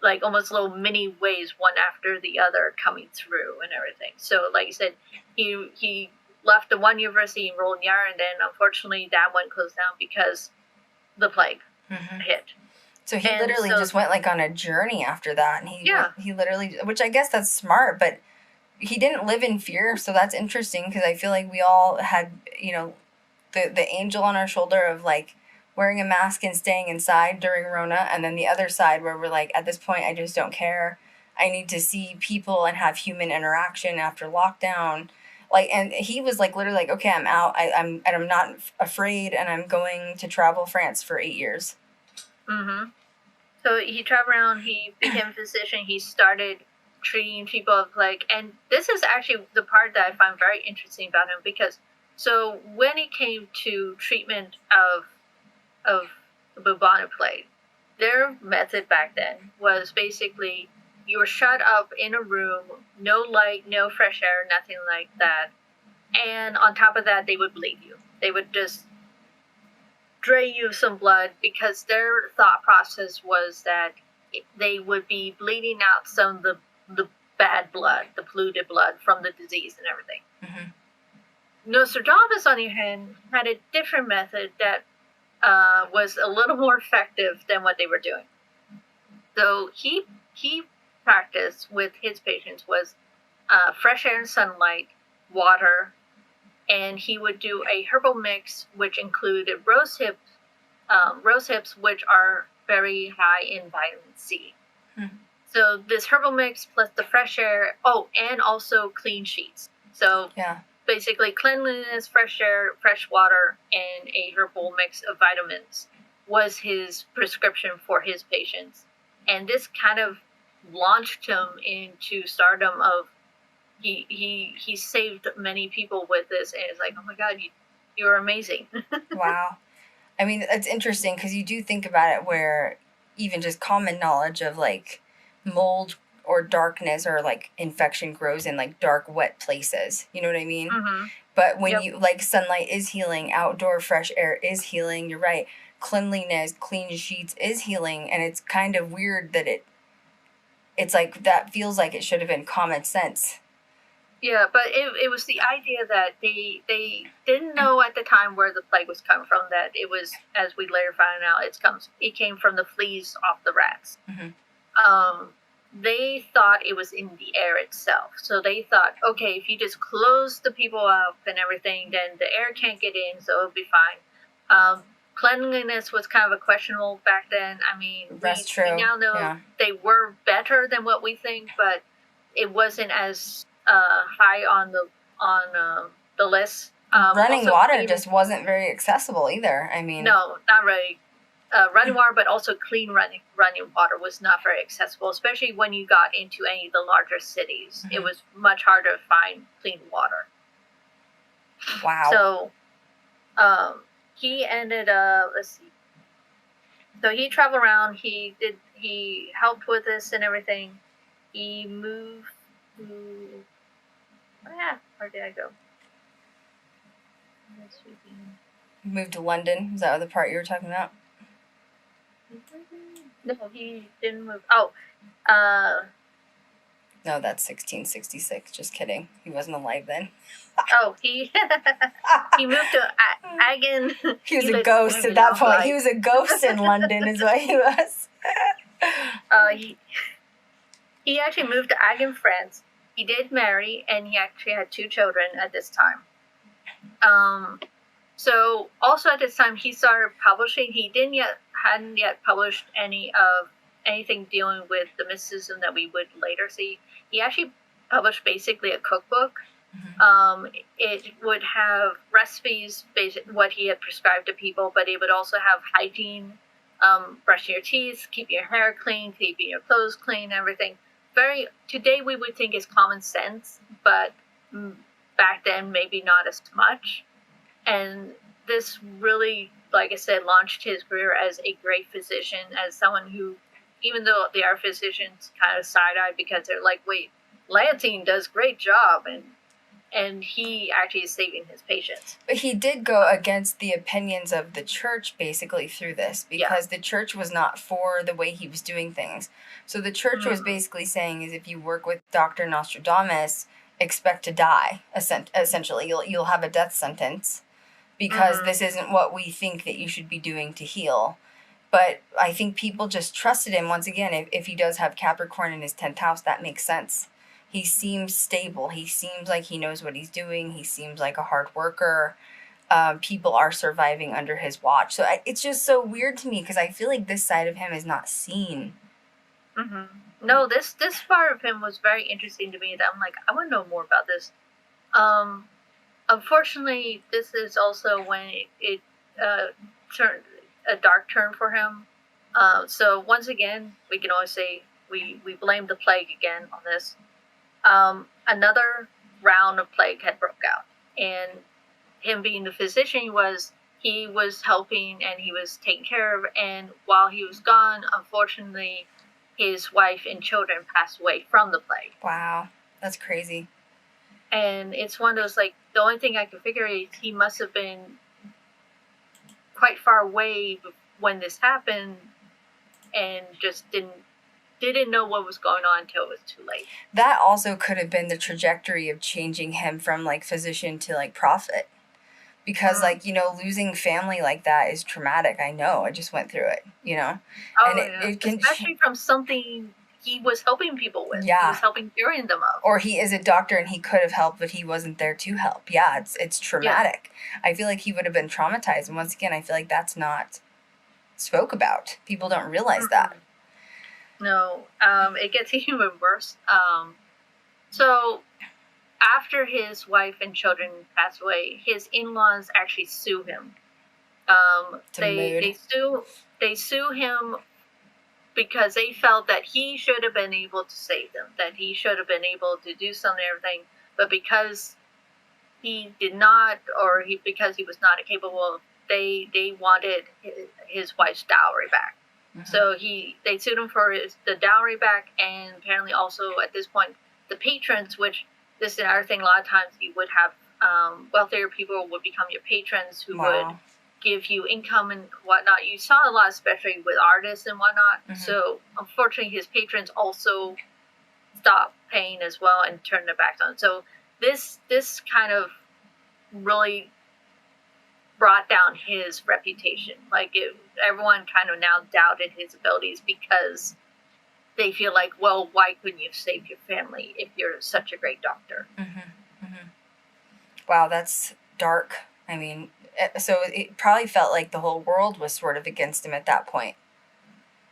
like almost little mini waves, one after the other, coming through and everything. So like I said, he left the one university, enrolled in the other, and then unfortunately that one closed down because the plague hit. So he literally just went like on a journey after that, and he literally, which I guess that's smart, but he didn't live in fear, so that's interesting, because I feel like we all had, you know, the angel on our shoulder of like wearing a mask and staying inside during Rona, and then the other side where we're like, at this point, I just don't care. I need to see people and have human interaction after lockdown. Like, and he was like literally like, okay, I'm out. I'm not afraid, and I'm going to travel France for 8 years. So he traveled around, he became a physician, he started treating people of plague, and this is actually the part that I find very interesting about him, because so when it came to treatment of the bubonic plague. Their method back then was basically you were shut up in a room, no light, no fresh air, nothing like that. And on top of that, they would bleed you. They would just drain you of some blood because their thought process was that they would be bleeding out some of the bad blood, the polluted blood from the disease and everything. Mm-hmm. Nostradamus, on the other hand, had a different method that was a little more effective than what they were doing. So he practiced with his patients was fresh air and sunlight, water, and he would do a herbal mix which included rose hips, which are very high in vitamin C. Hmm. So this herbal mix plus the fresh air, and also clean sheets. So basically cleanliness, fresh air, fresh water, and a herbal mix of vitamins was his prescription for his patients. And this kind of launched him into stardom of he saved many people with this, and it's like, oh my God, you're amazing. Wow. I mean, it's interesting because you do think about it where even just common knowledge of like mold or darkness or like infection grows in like dark, wet places. You know what I mean? Mm-hmm. But when you like sunlight is healing, outdoor fresh air is healing. You're right. Cleanliness, clean sheets is healing. And it's kind of weird that it's like that feels like it should have been common sense. Yeah, but it was the idea that they didn't know at the time where the plague was coming from, that it was, as we later found out, it came from the fleas off the rats. Mm-hmm. They thought it was in the air itself. So they thought, okay, if you just close the people up and everything, then the air can't get in, so it'll be fine. Cleanliness was kind of a questionable back then. I mean, that's true. We now know they were better than what we think, but it wasn't as high on the list. Running water just wasn't very accessible either. I mean, no, not really. Running water, but also clean running water was not very accessible, especially when you got into any of the larger cities. Mm-hmm. It was much harder to find clean water. Wow. So, he ended up, let's see. So he traveled around. He helped with this and everything. He moved to, where did I go? Moved to London. Is that the part you were talking about? No, he didn't move. No, that's 1666. Just kidding. He wasn't alive then. He moved to Agen. He was a ghost at that point. He was a ghost in London is what he was. He actually moved to Agen, France. He did marry, and he actually had 2 children at this time. So also at this time, he started publishing. He hadn't yet published anything dealing with the mysticism that we would later see. He actually published basically a cookbook. Mm-hmm. It would have recipes, what he had prescribed to people, but it would also have hygiene, brushing your teeth, keeping your hair clean, keeping your clothes clean, everything. Today we would think is common sense, but back then maybe not as much. And this really, like I said, launched his career as a great physician, as someone who, even though they are physicians, kind of side-eyed because they're like, wait, Leontine does great job, and he actually is saving his patients. But he did go against the opinions of the church basically through this, because the church was not for the way he was doing things. So the church was basically saying is if you work with Dr. Nostradamus, expect to die, essentially. You'll have a death sentence because this isn't what we think that you should be doing to heal. But I think people just trusted him. Once again, if he does have Capricorn in his 10th house, that makes sense. He seems stable. He seems like he knows what he's doing. He seems like a hard worker. People are surviving under his watch. So it's just so weird to me because I feel like this side of him is not seen. Mm-hmm. No, this part of him was very interesting to me. That I'm like, I want to know more about this. Unfortunately, this is also when it turned a dark turn for him. So once again, we can always say we blame the plague again on this. Another round of plague had broke out, and him being the physician he was helping and he was taking care of, and while he was gone, unfortunately, his wife and children passed away from the plague. Wow, that's crazy. And it's one of those, like, the only thing I can figure is he must have been quite far away when this happened and just didn't know what was going on until it was too late. That also could have been the trajectory of changing him from like physician to like prophet. Because like, losing family like that is traumatic. I know. I just went through it, Oh, and yeah. it can, Especially from something he was helping people with. Yeah. He was helping curing them of. Or he is a doctor and he could have helped, but he wasn't there to help. Yeah, it's traumatic. Yeah. I feel like he would have been traumatized. And once again, I feel like that's not spoke about. People don't realize that. No, it gets even worse. So after his wife and children passed away, his in-laws actually sue him. They sue him because they felt that he should have been able to save them, that he should have been able to do something and everything, but because he did not, or because he was not capable, they wanted his wife's dowry back. Mm-hmm. So they sued him for the dowry back, and apparently also at this point the patrons, which this is another thing, a lot of times you would have wealthier people would become your patrons who would give you income and whatnot. You saw a lot, especially with artists and whatnot. Mm-hmm. So unfortunately his patrons also stopped paying as well and turned their backs on. So this kind of really brought down his reputation. Like everyone kind of now doubted his abilities because they feel like, well, why couldn't you save your family if you're such a great doctor? Mm-hmm. Mm-hmm. Wow, that's dark. I mean, so it probably felt like the whole world was sort of against him at that point.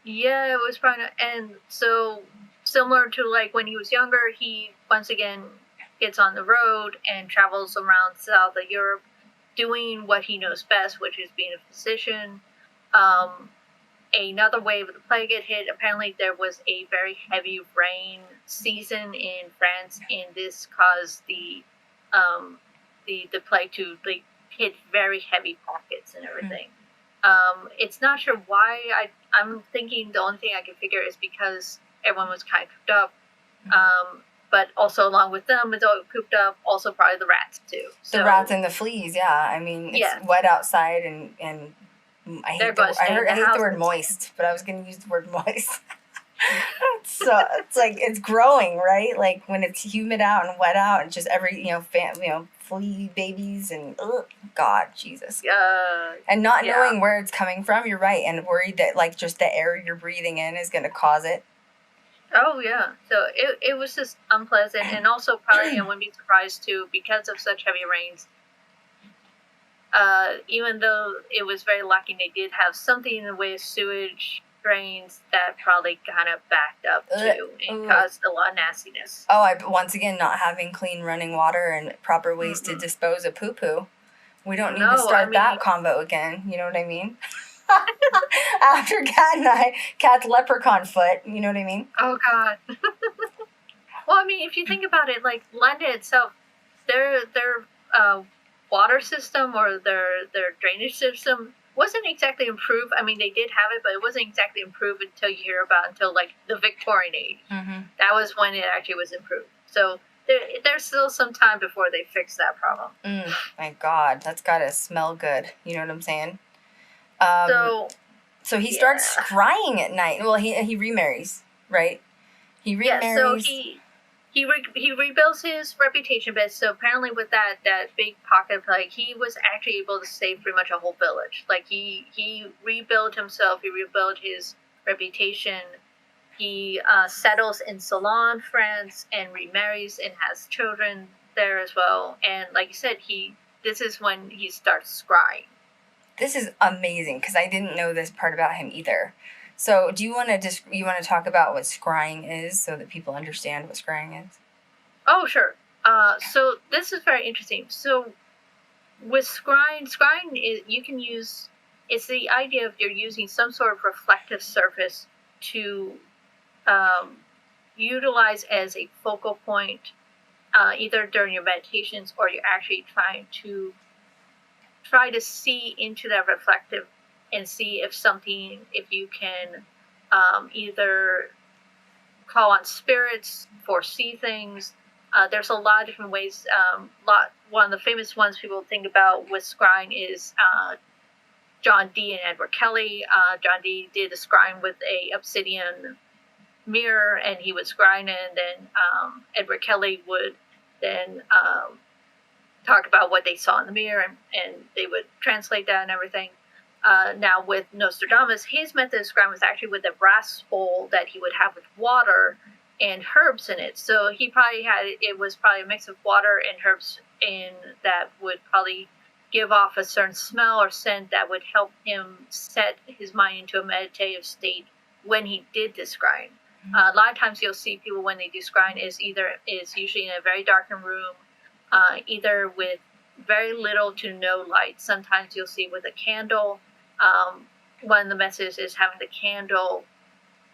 Yeah, it was probably, and so similar to like when he was younger, he once again gets on the road and travels around south of Europe doing what he knows best, which is being a physician. Another wave of the plague had hit. Apparently there was a very heavy rain season in France, and this caused the plague to like hit very heavy pockets and everything. Mm-hmm. It's not sure why. I'm thinking the only thing I can figure is because everyone was kind of cooped up. Mm-hmm. But also along with them, it's all cooped up, also probably the rats too. So, the rats and the fleas, yeah. I mean, it's wet outside and I hate the word moist, but I was going to use the word moist. So it's like it's growing, right? Like when it's humid out and wet out, and just every flea babies and God, Jesus. And not knowing where it's coming from, you're right, and worried that like just the air you're breathing in is going to cause it. Oh yeah, so it was just unpleasant, and also probably I wouldn't be surprised too because of such heavy rains. Even though it was very lucky, they did have something in the way of sewage drains that probably kind of backed up too and caused a lot of nastiness. Once again, not having clean running water and proper ways to dispose of poo-poo. We don't need to start that combo again. You know what I mean? After Cat's leprechaun foot. You know what I mean? Oh God. Well, I mean, if you think about it, like London itself, their water system or their drainage system wasn't exactly improved. I mean, they did have it, but it wasn't exactly improved until like the Victorian age. Mm-hmm. That was when it actually was improved. So there's still some time before they fix that problem. My God, that's gotta smell good. You know what I'm saying? So he starts scrying at night. Well, he remarries, right? He remarries. Yeah, so he rebuilds his reputation, but so apparently with that big pocket of plague, he was actually able to save pretty much a whole village. Like he rebuilt himself, he rebuilt his reputation. He settles in Ceylon, France, and remarries and has children there as well. And like you said, this is when he starts scrying. This is amazing because I didn't know this part about him either. So, do you want to talk about what scrying is so that people understand what scrying is? Oh, sure. So this is very interesting. So with scrying is it's the idea of you're using some sort of reflective surface to utilize as a focal point, either during your meditations or you're actually trying to try to see into that reflective and see if you can either call on spirits, foresee things. There's a lot of different ways. One of the famous ones people think about with scrying is John Dee and Edward Kelly. John Dee did a scrying with a obsidian mirror, and he would scrying it, and then Edward Kelly would then talk about what they saw in the mirror, and they would translate that and everything. Now with Nostradamus, his method of scrying was actually with a brass bowl that he would have with water and herbs in it. So he probably it was probably a mix of water and herbs, and that would probably give off a certain smell or scent that would help him set his mind into a meditative state when he did this scrying. A lot of times you'll see people when they do scrying is usually in a very darkened room, either with very little to no light. Sometimes you'll see with a candle. One of the methods is having the candle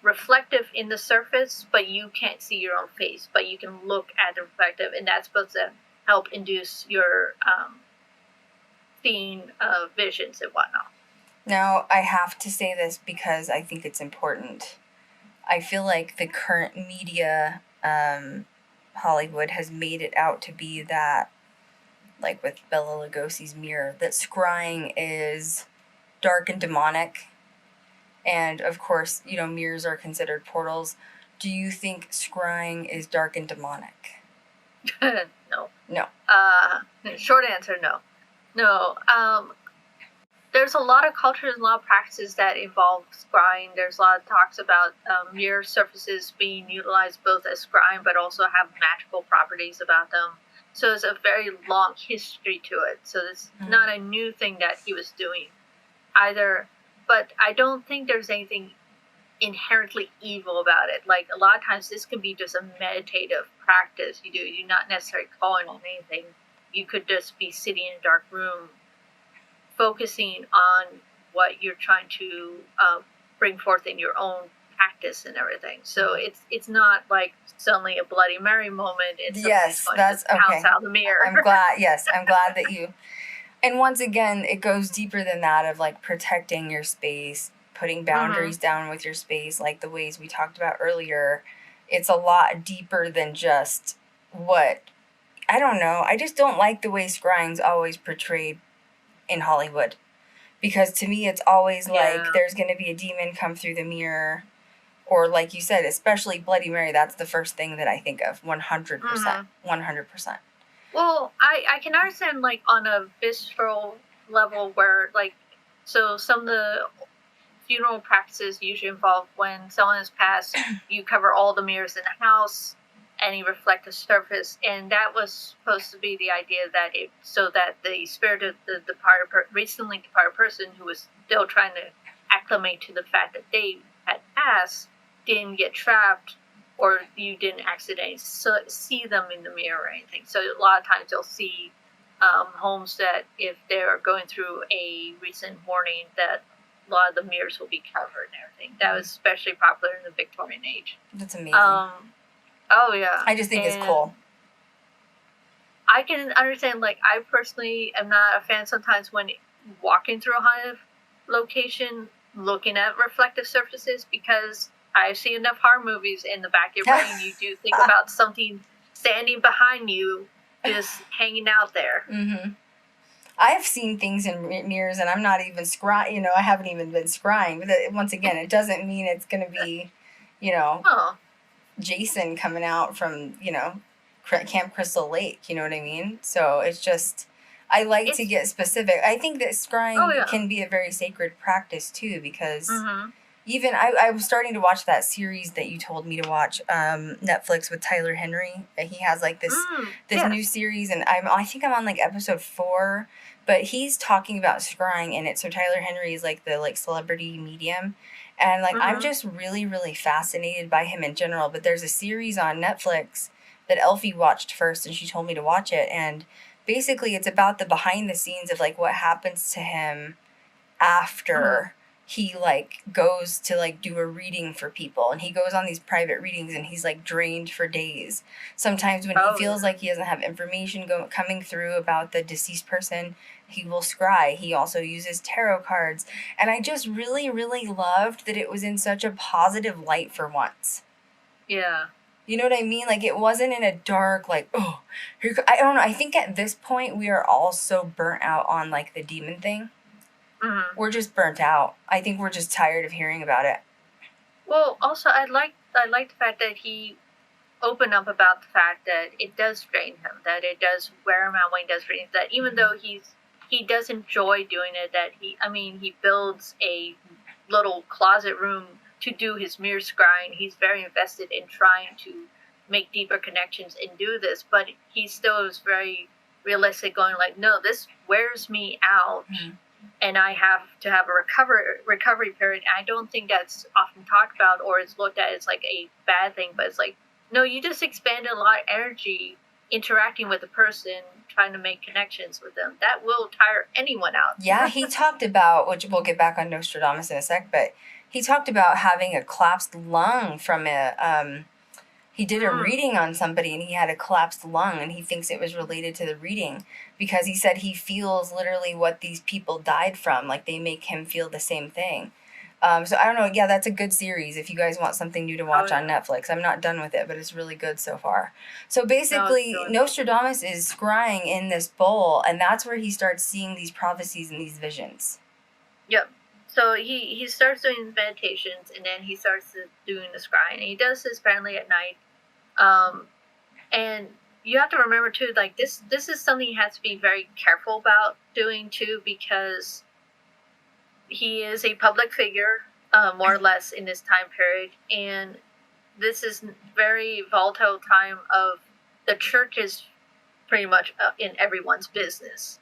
reflective in the surface, but you can't see your own face, but you can look at the reflective, and that's supposed to help induce your seeing visions and whatnot. Now, I have to say this because I think it's important. I feel like the current media, Hollywood, has made it out to be that, like with Bela Lugosi's mirror, that scrying is dark and demonic. And, of course, mirrors are considered portals. Do you think scrying is dark and demonic? No. No. Short answer, no. No. There's a lot of cultures and a lot of practices that involve scrying. There's a lot of talks about mirror surfaces being utilized both as scrying, but also have magical properties about them. So there's a very long history to it. So it's not a new thing that he was doing either. But I don't think there's anything inherently evil about it. Like, a lot of times this can be just a meditative practice you do. You're not necessarily calling on anything. You could just be sitting in a dark room focusing on what you're trying to bring forth in your own practice and everything. So it's not like suddenly a Bloody Mary moment. It's that's okay. Pounce out the mirror. I'm glad that you... And once again, it goes deeper than that of, like, protecting your space, putting boundaries down with your space, like the ways we talked about earlier. It's a lot deeper than just what... I don't know. I just don't like the way scrying's always portrayed in Hollywood. Because to me, it's always like there's going to be a demon come through the mirror. Or, like you said, especially Bloody Mary, that's the first thing that I think of. 100%. 100%. Well, I can understand, like, on a visceral level where, like, so some of the funeral practices usually involve when someone has passed, you cover all the mirrors in the house, and you reflect the surface, and that was supposed to be the idea that so that the spirit of the recently departed person who was still trying to acclimate to the fact that they had passed didn't get trapped, or you didn't accidentally see them in the mirror or anything. So a lot of times you'll see homes that if they're going through a recent mourning, that a lot of the mirrors will be covered and everything. That was especially popular in the Victorian age. That's amazing. Oh, yeah. I just think it's cool. I can understand, like, I personally am not a fan sometimes when walking through a haunted location, looking at reflective surfaces, because I see enough horror movies in the back of your brain. You do think about something standing behind you, just hanging out there. Mm-hmm. I've seen things in mirrors, and I'm not even scrying. I haven't even been scrying. But once again, it doesn't mean it's going to be, Jason coming out from, Camp Crystal Lake. You know what I mean? So it's just, I like to get specific. I think that scrying can be a very sacred practice too, because even I was starting to watch that series that you told me to watch, Netflix with Tyler Henry. He has like this new series, and I think I'm on like episode 4, but he's talking about scrying in it. So Tyler Henry is like the celebrity medium. And, I'm just really, really fascinated by him in general. But there's a series on Netflix that Eilfie watched first, and she told me to watch it. And basically, it's about the behind the scenes of, what happens to him after he like goes to like do a reading for people, and he goes on these private readings and he's like drained for days. Sometimes when he feels like he doesn't have information coming through about the deceased person, he will scry. He also uses tarot cards, and I just really, really loved that it was in such a positive light for once. Yeah. You know what I mean? Like, it wasn't in a dark, like, oh, I don't know. I think at this point we are all so burnt out on like the demon thing. Mm-hmm. We're just burnt out. I think we're just tired of hearing about it. Well, also, I like the fact that he opened up about the fact that it does drain him, that it does wear him out when he does readings, that even though he does enjoy doing it, that he builds a little closet room to do his mirror scrying. He's very invested in trying to make deeper connections and do this, but he still is very realistic, going like, no, this wears me out. Mm-hmm. And I have to have a recovery period. I don't think that's often talked about, or it's looked at as like a bad thing, but it's like, no, you just expended a lot of energy interacting with a person, trying to make connections with them. That will tire anyone out. Yeah, he talked about, which we'll get back on Nostradamus in a sec, but he talked about having a collapsed lung from he did a reading on somebody and he had a collapsed lung, and he thinks it was related to the reading because he said he feels literally what these people died from. Like, they make him feel the same thing. So I don't know. Yeah, that's a good series if you guys want something new to watch on Netflix. I'm not done with it, but it's really good so far. So basically, Nostradamus is scrying in this bowl, and that's where he starts seeing these prophecies and these visions. Yep. So he starts doing meditations, and then he starts doing the scrying. And he does this apparently at night. And you have to remember too, like this is something he has to be very careful about doing too, because he is a public figure, more or less, in this time period, and this is very volatile time of the church is pretty much in everyone's business,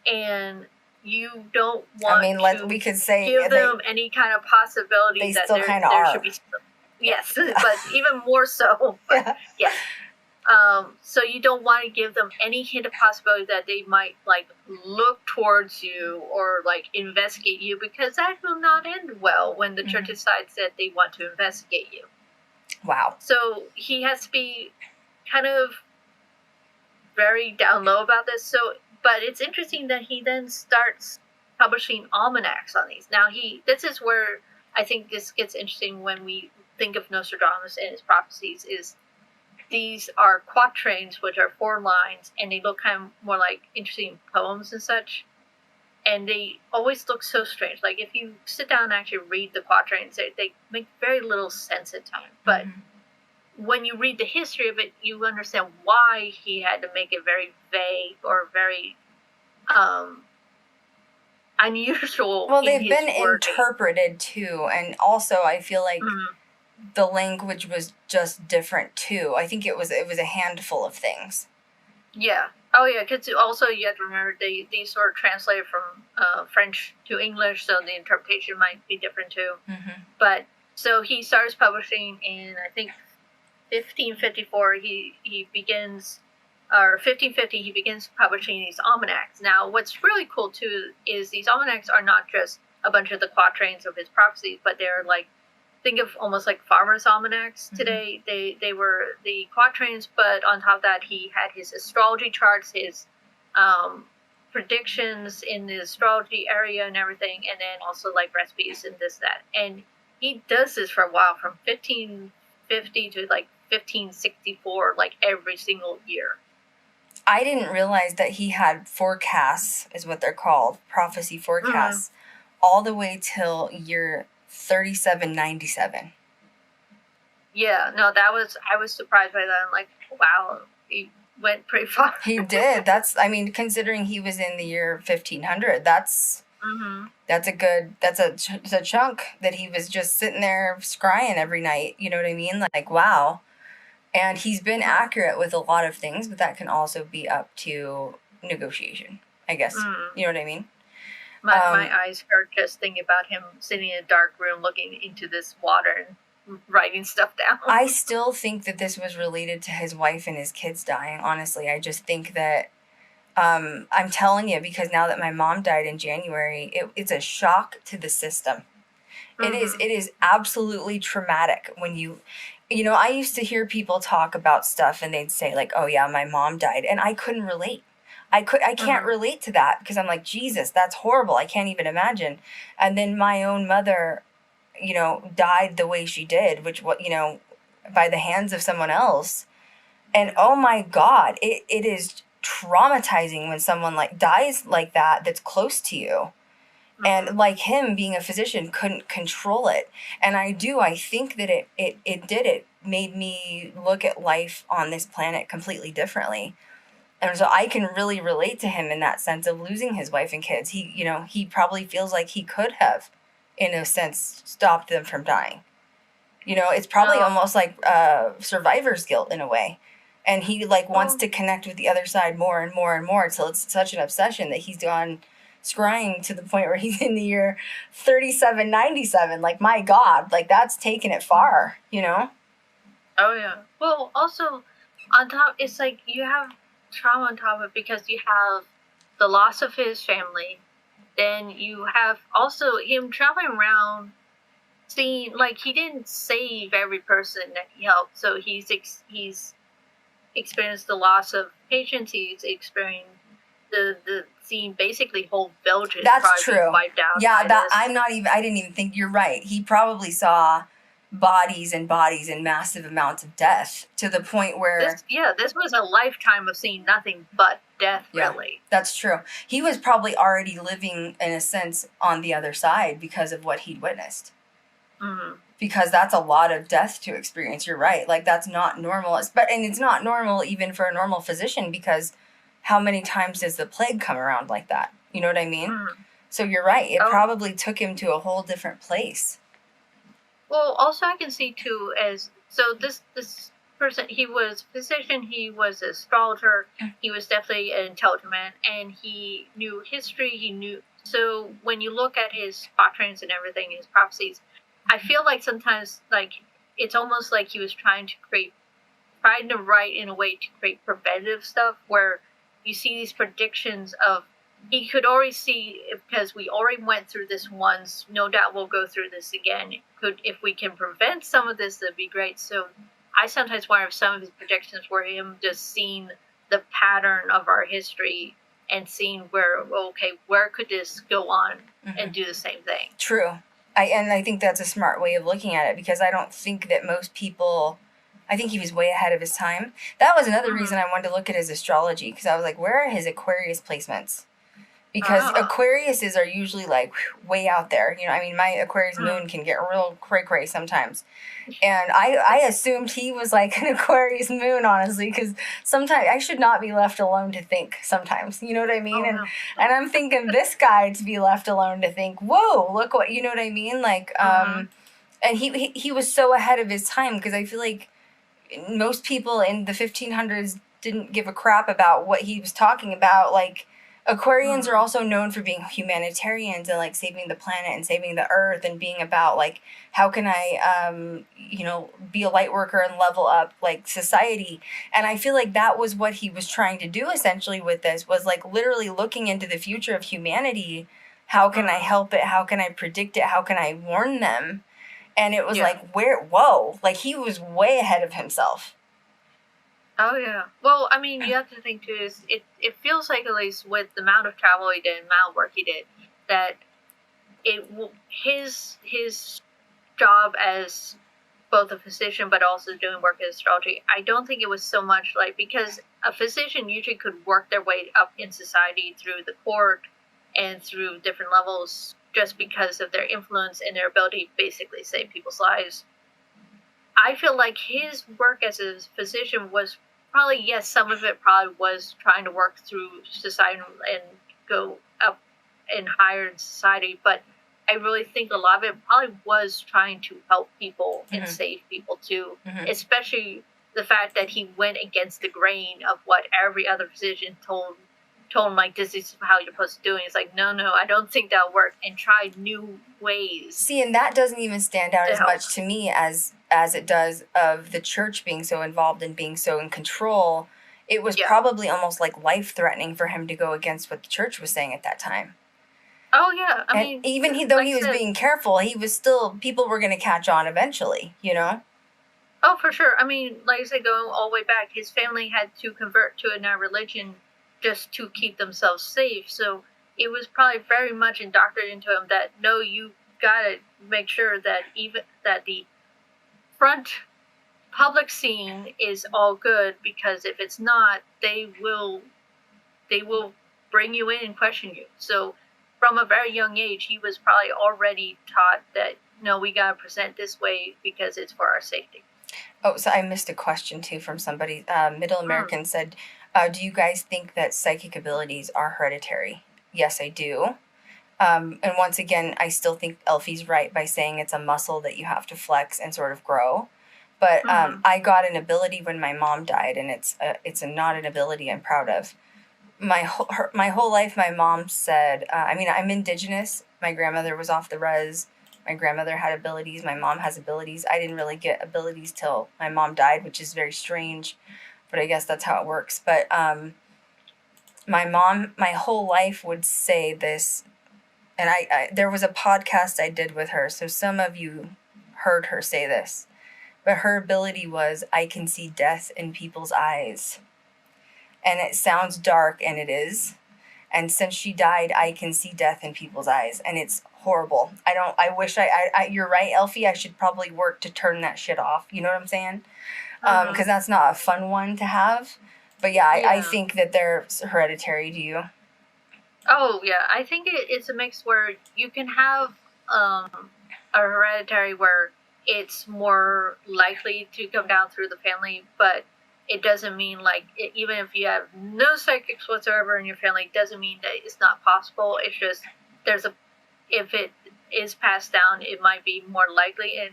and you don't want we could say give them any kind of possibility that there should be. Yes, but even more so. But, yeah. So you don't want to give them any hint of possibility that they might like look towards you or like investigate you, because that will not end well when the church decides that they want to investigate you. Wow. So he has to be kind of very down low about this. So, but it's interesting that he then starts publishing almanacs on these. Now this is where I think this gets interesting when we think of Nostradamus and his prophecies. Is these are quatrains, which are 4 lines, and they look kind of more like interesting poems and such. And they always look so strange. Like, if you sit down and actually read the quatrains, they make very little sense at times. But when you read the history of it, you understand why he had to make it very vague or very unusual. Well, they've been interpreted too, and also I feel like the language was just different too. I think it was a handful of things. Yeah. Oh yeah, because also you have to remember these were translated from French to English, so the interpretation might be different too. But so he starts publishing in, I think, 1554. He begins, or 1550, he begins publishing these almanacs. Now, what's really cool too is these almanacs are not just a bunch of the quatrains of his prophecies, but they're like, think of almost like farmers' almanacs today. They were the quatrains, but on top of that, he had his astrology charts, his predictions in the astrology area and everything, and then also like recipes and this, that. And he does this for a while, from 1550 to like 1564, like every single year. I didn't realize that he had forecasts, is what they're called, prophecy forecasts, all the way till year 3797. Yeah, no, I was surprised by that. I'm like, wow, he went pretty far. He did. Considering he was in the year 1500, that's a chunk that he was just sitting there scrying every night. You know what I mean? Like, wow. And he's been accurate with a lot of things, but that can also be up to negotiation, I guess. You know what I mean? My eyes hurt just thinking about him sitting in a dark room looking into this water and writing stuff down. I still think that this was related to his wife and his kids dying, honestly. I just think that I'm telling you, because now that my mom died in January, it's a shock to the system. Mm-hmm. It is absolutely traumatic when I used to hear people talk about stuff and they'd say like, oh yeah, my mom died. And I couldn't relate. I can't relate to that because I'm like, Jesus, that's horrible. I can't even imagine. And then my own mother, died the way she did, which by the hands of someone else. And oh my God, it is traumatizing when someone like dies like that that's close to you. And like him being a physician couldn't control it. And I think that it made me look at life on this planet completely differently. And so I can really relate to him in that sense of losing his wife and kids. He probably feels like he could have, in a sense, stopped them from dying. It's probably almost like survivor's guilt in a way. And he wants to connect with the other side more and more and more until it's such an obsession that he's gone scrying to the point where he's in the year 3797. Like, my God, that's taken it far, Oh yeah. Well, also on top, it's like you have trauma on top of it because you have the loss of his family. Then you have also him traveling around, seeing he didn't save every person that he helped. So he's experienced the loss of patients. He's experienced the seeing basically whole Belgium. That's true. Wiped out. Yeah, I didn't even think, you're right. He probably saw bodies and massive amounts of death to the point where this was a lifetime of seeing nothing but death. Really, that's true. He was probably already living in a sense on the other side because of what he'd witnessed. Mm-hmm. Because that's a lot of death to experience. You're right. That's not normal. And it's not normal even for a normal physician, because how many times does the plague come around like that? You know what I mean? Mm-hmm. So you're right. It probably took him to a whole different place. Well, also I can see too this person, he was a physician, he was an astrologer, he was definitely an intelligent man, and he knew history, so when you look at his doctrines and everything, his prophecies, I feel like sometimes it's almost like he was trying to write in a way to create preventative stuff where you see these predictions of, he could already see, because we already went through this once, no doubt we'll go through this again. If we can prevent some of this, that'd be great. So I sometimes wonder if some of his predictions were him just seeing the pattern of our history and seeing where could this go on and do the same thing. True. I think that's a smart way of looking at it, because I don't think that most people, I think he was way ahead of his time. That was another reason I wanted to look at his astrology, because I was like, where are his Aquarius placements? Because Aquariuses are usually way out there. My Aquarius moon can get real cray-cray sometimes. And I assumed he was an Aquarius moon, honestly, because sometimes I should not be left alone to think sometimes. You know what I mean? And I'm thinking this guy to be left alone to think, whoa, look what, you know what I mean? And he was so ahead of his time, because I feel like most people in the 1500s didn't give a crap about what he was talking about. Aquarians are also known for being humanitarians and saving the planet and saving the earth and being about how can I be a light worker and level up society. And I feel like that was what he was trying to do essentially with this, was literally looking into the future of humanity. How can I help it? How can I predict it? How can I warn them? And it was he was way ahead of himself. Oh yeah. Well, I mean, you have to think too. It feels like, at least with the amount of travel he did, amount of work he did, that his job as both a physician but also doing work as astrology, I don't think it was so much because a physician usually could work their way up in society through the court and through different levels just because of their influence and their ability to basically save people's lives. I feel like his work as a physician was probably, yes, some of it probably was trying to work through society and go up and higher in society, but I really think a lot of it probably was trying to help people and save people too, especially the fact that he went against the grain of what every other physician told him, this is how you're supposed to do it. It's no, I don't think that'll work, and tried new ways. See, and that doesn't even stand out as much to me as it does of the church being so involved and being so in control. it was Yeah. probably almost like life-threatening for him to go against what the church was saying at that time. Oh yeah, I And mean, even though like he I was said, being careful, he was still, people were going to catch on eventually, you know? oh for sure. I mean, like I said, going all the way back, his family had to convert to another religion just to keep themselves safe. So it was probably very much indoctrinated into him that no, you gotta make sure that even that the front public scene is all good, because if it's not, they will bring you in and question you. So from a very young age, he was probably already taught that no, we gotta present this way because it's for our safety. Oh, so I missed a question too from somebody. Middle American said, do you guys think that psychic abilities are hereditary? Yes, I do. And once again, I still think Eilfie's right by saying it's a muscle that you have to flex and sort of grow. But I got an ability when my mom died, and it's not an ability I'm proud of. My whole life, my mom said, I mean, I'm indigenous. My grandmother was off the res. My grandmother had abilities. My mom has abilities. I didn't really get abilities till my mom died, which is very strange, but I guess that's how it works. But my mom, my whole life would say this, and I there was a podcast I did with her, so some of you heard her say this, but her ability was, I can see death in people's eyes. And it sounds dark, and it is. And since she died, I can see death in people's eyes, and it's horrible. You're right, Eilfie, I should probably work to turn that shit off. You know what I'm saying? Because that's not a fun one to have. But yeah, I think that they're hereditary. Do you? Oh yeah, I think it's a mix where you can have a hereditary where it's more likely to come down through the family, but it doesn't mean even if you have no psychics whatsoever in your family, it doesn't mean that it's not possible. It's just if it is passed down, it might be more likely. And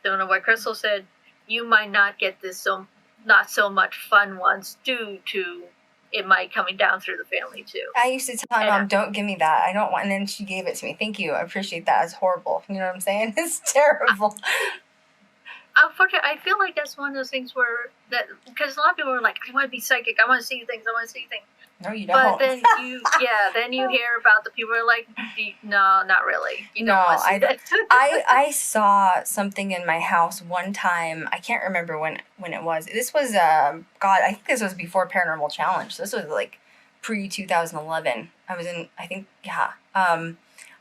don't know what Krystal said, you might not get this not so much fun ones due to it might coming down through the family too. I used to tell my mom, don't give me that. I don't want, and then she gave it to me. Thank you. I appreciate that. It's horrible. You know what I'm saying? It's terrible. Unfortunately, I feel like that's one of those things because a lot of people are like, I want to be psychic, I want to see things. No, you don't. But then you hear about the people who are like, no, not really. You don't want to see that. I saw something in my house one time. I can't remember when it was. This was I think this was before Paranormal Challenge. So this was like pre 2011. I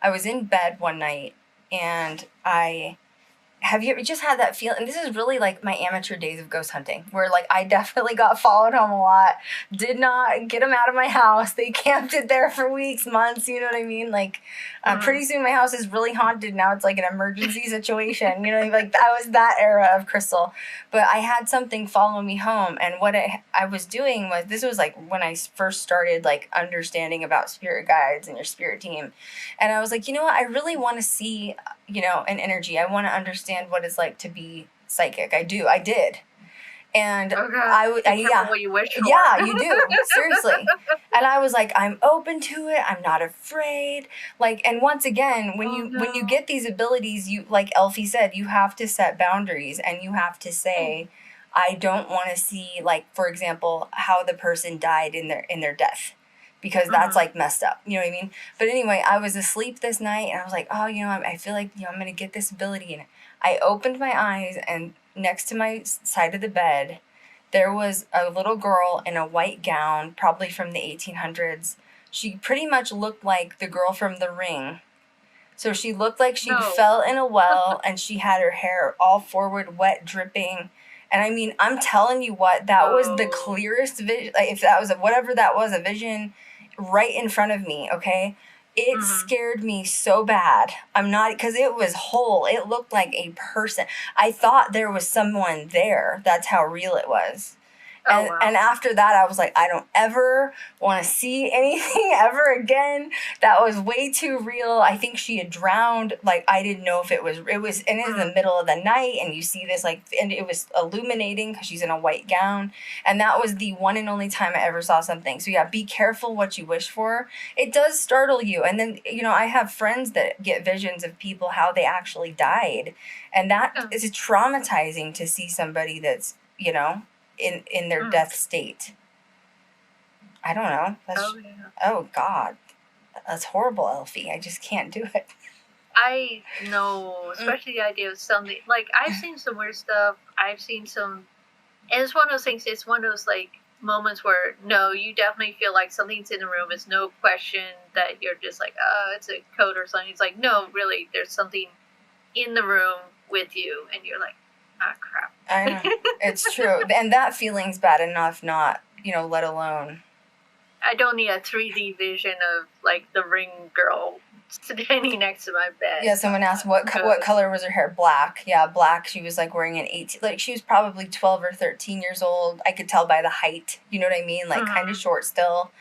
was in bed one night, and have you ever just had that feeling? And this is really like my amateur days of ghost hunting, where like I definitely got followed home a lot. Did not get them out of my house. They camped it there for weeks, months. You know what I mean? Like, pretty soon my house is really haunted. Now it's like an emergency situation. You know, like that was that era of Krystal. But I had something follow me home, and what I was doing was, this was like when I first started like understanding about spirit guides and your spirit team, and I was like, you know what? I really want to see, an energy. I want to understand what it's like to be psychic. I did. And what you wish for. Yeah, you do. Seriously. And I was like, I'm open to it. I'm not afraid. Like, and once again, when you get these abilities, you, like Eilfie said, you have to set boundaries, and you have to say, I don't want to see, like, for example, how the person died in their death, because that's like messed up. You know what I mean? But anyway, I was asleep this night, and I was like, oh, I feel like, I'm going to get this ability. And I opened my eyes, and next to my side of the bed, there was a little girl in a white gown, probably from the 1800s. She pretty much looked like the girl from The Ring. So she looked like she fell in a well, and she had her hair all forward, wet, dripping. And I mean, I'm telling you what, that was the clearest vision. Like, if that was whatever that was, a vision right in front of me, okay? It scared me so bad. Because it was whole. It looked like a person. I thought there was someone there. That's how real it was. And after that, I was like, I don't ever want to see anything ever again. That was way too real. I think she had drowned. Like, I didn't know if it was, and it was in the middle of the night, and you see this, like, and it was illuminating because she's in a white gown. And that was the one and only time I ever saw something. So yeah, be careful what you wish for. It does startle you. And then, I have friends that get visions of people, how they actually died. And that is traumatizing to see somebody that's, in their death state. I don't know. Oh, God. That's horrible, Eilfie. I just can't do it. I know, especially the idea of something, like, I've seen some weird stuff, I've seen some, and it's one of those things, it's one of those, like, moments where, no, you definitely feel like something's in the room, it's no question that you're just like, it's a code or something, it's like, no, really, there's something in the room with you, and you're like, crap. I know. It's true. And that feeling's bad enough, not, let alone. I don't need a 3D vision of, like, the ring girl standing next to my bed. Yeah, someone asked what color was her hair. Black. Yeah, black. She was, like, wearing an 18... Like, she was probably 12 or 13 years old. I could tell by the height. You know what I mean? Like, kind of short still.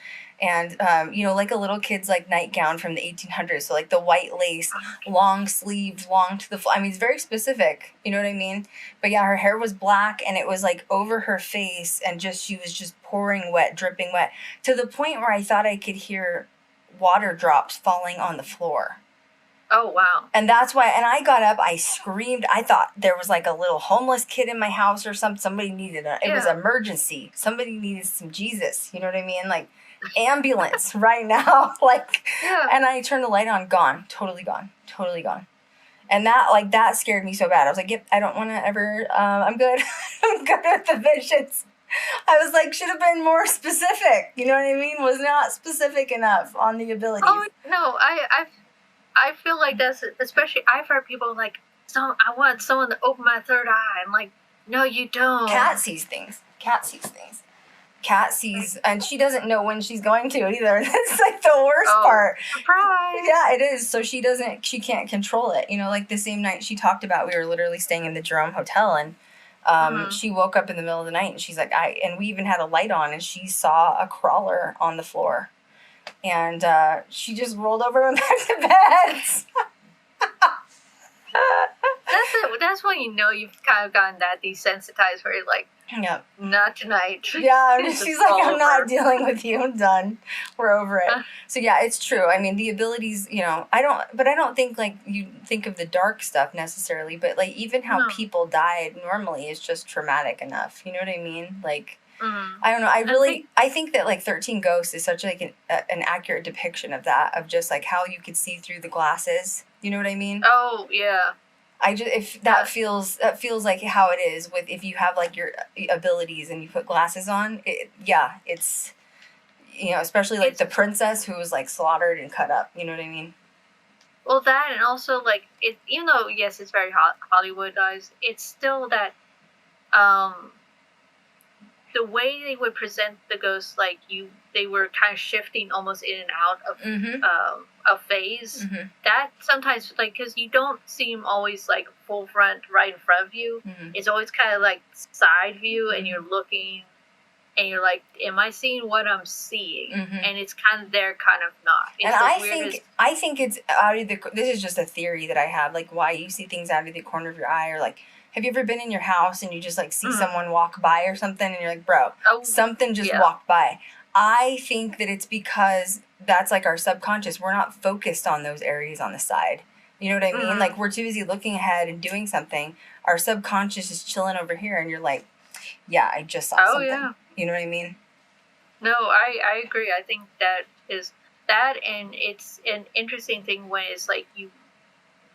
And, like a little kid's, like, nightgown from the 1800s. So, like, the white lace, long sleeved, long to the floor. I mean, it's very specific. You know what I mean? But, yeah, her hair was black, and it was, like, over her face, and she was just pouring wet, dripping wet, to the point where I thought I could hear water drops falling on the floor. Oh, wow. And that's why, and I got up, I screamed. I thought there was like a little homeless kid in my house or something. Somebody needed it was emergency. Somebody needed some Jesus. You know what I mean? Like, ambulance right now. Like, and I turned the light on, gone. Totally gone. And that scared me so bad. I was like, yep, I don't want to ever, I'm good. I'm good with the visions. I was like, should have been more specific. You know what I mean? Was not specific enough on the abilities. Oh, no, I feel like that's, especially, I've heard people like, I want someone to open my third eye. I'm like, no, you don't. Cat sees things. And she doesn't know when she's going to either. That's like the worst part. Surprise! Yeah, it is. So she can't control it. Like the same night she talked about, we were literally staying in the Jerome Hotel, and she woke up in the middle of the night, and she's like, and we even had a light on, and she saw a crawler on the floor. And she just rolled over and back to bed. That's when you know you've kind of gotten that desensitized where you're like, yep, not tonight. Yeah, she's like, I'm not dealing with you. I'm done. We're over it. So yeah, it's true. I mean, the abilities, I don't think like you think of the dark stuff necessarily, but like even how people died normally is just traumatic enough. You know what I mean? Like, I don't know. I think that like 13 Ghosts is such like an accurate depiction of that, of just like how you could see through the glasses. You know what I mean? Oh yeah. That feels like how it is with if you have like your abilities and you put glasses on. It's especially like the princess who was like slaughtered and cut up. You know what I mean? Well, that, and also like it. Even though yes, it's very Hollywoodized, it's still that. The way they would present the ghosts, like they were kind of shifting almost in and out of a phase. Mm-hmm. That sometimes, like, because you don't see them always like full front right in front of you. Mm-hmm. It's always kind of like side view, and you're looking, and you're like, "Am I seeing what I'm seeing?" Mm-hmm. And it's kind of there, kind of not. It's and I think it's out of the. This is just a theory that I have, like why you see things out of the corner of your eye, or like. Have you ever been in your house and you just, like, see someone walk by or something, and you're like, bro, something just walked by? I think that it's because that's, like, our subconscious. We're not focused on those areas on the side. You know what I mean? Mm-hmm. Like, we're too busy looking ahead and doing something. Our subconscious is chilling over here, and you're like, yeah, I just saw something. Yeah. You know what I mean? No, I agree. I think that is that, and it's an interesting thing when it's, like, you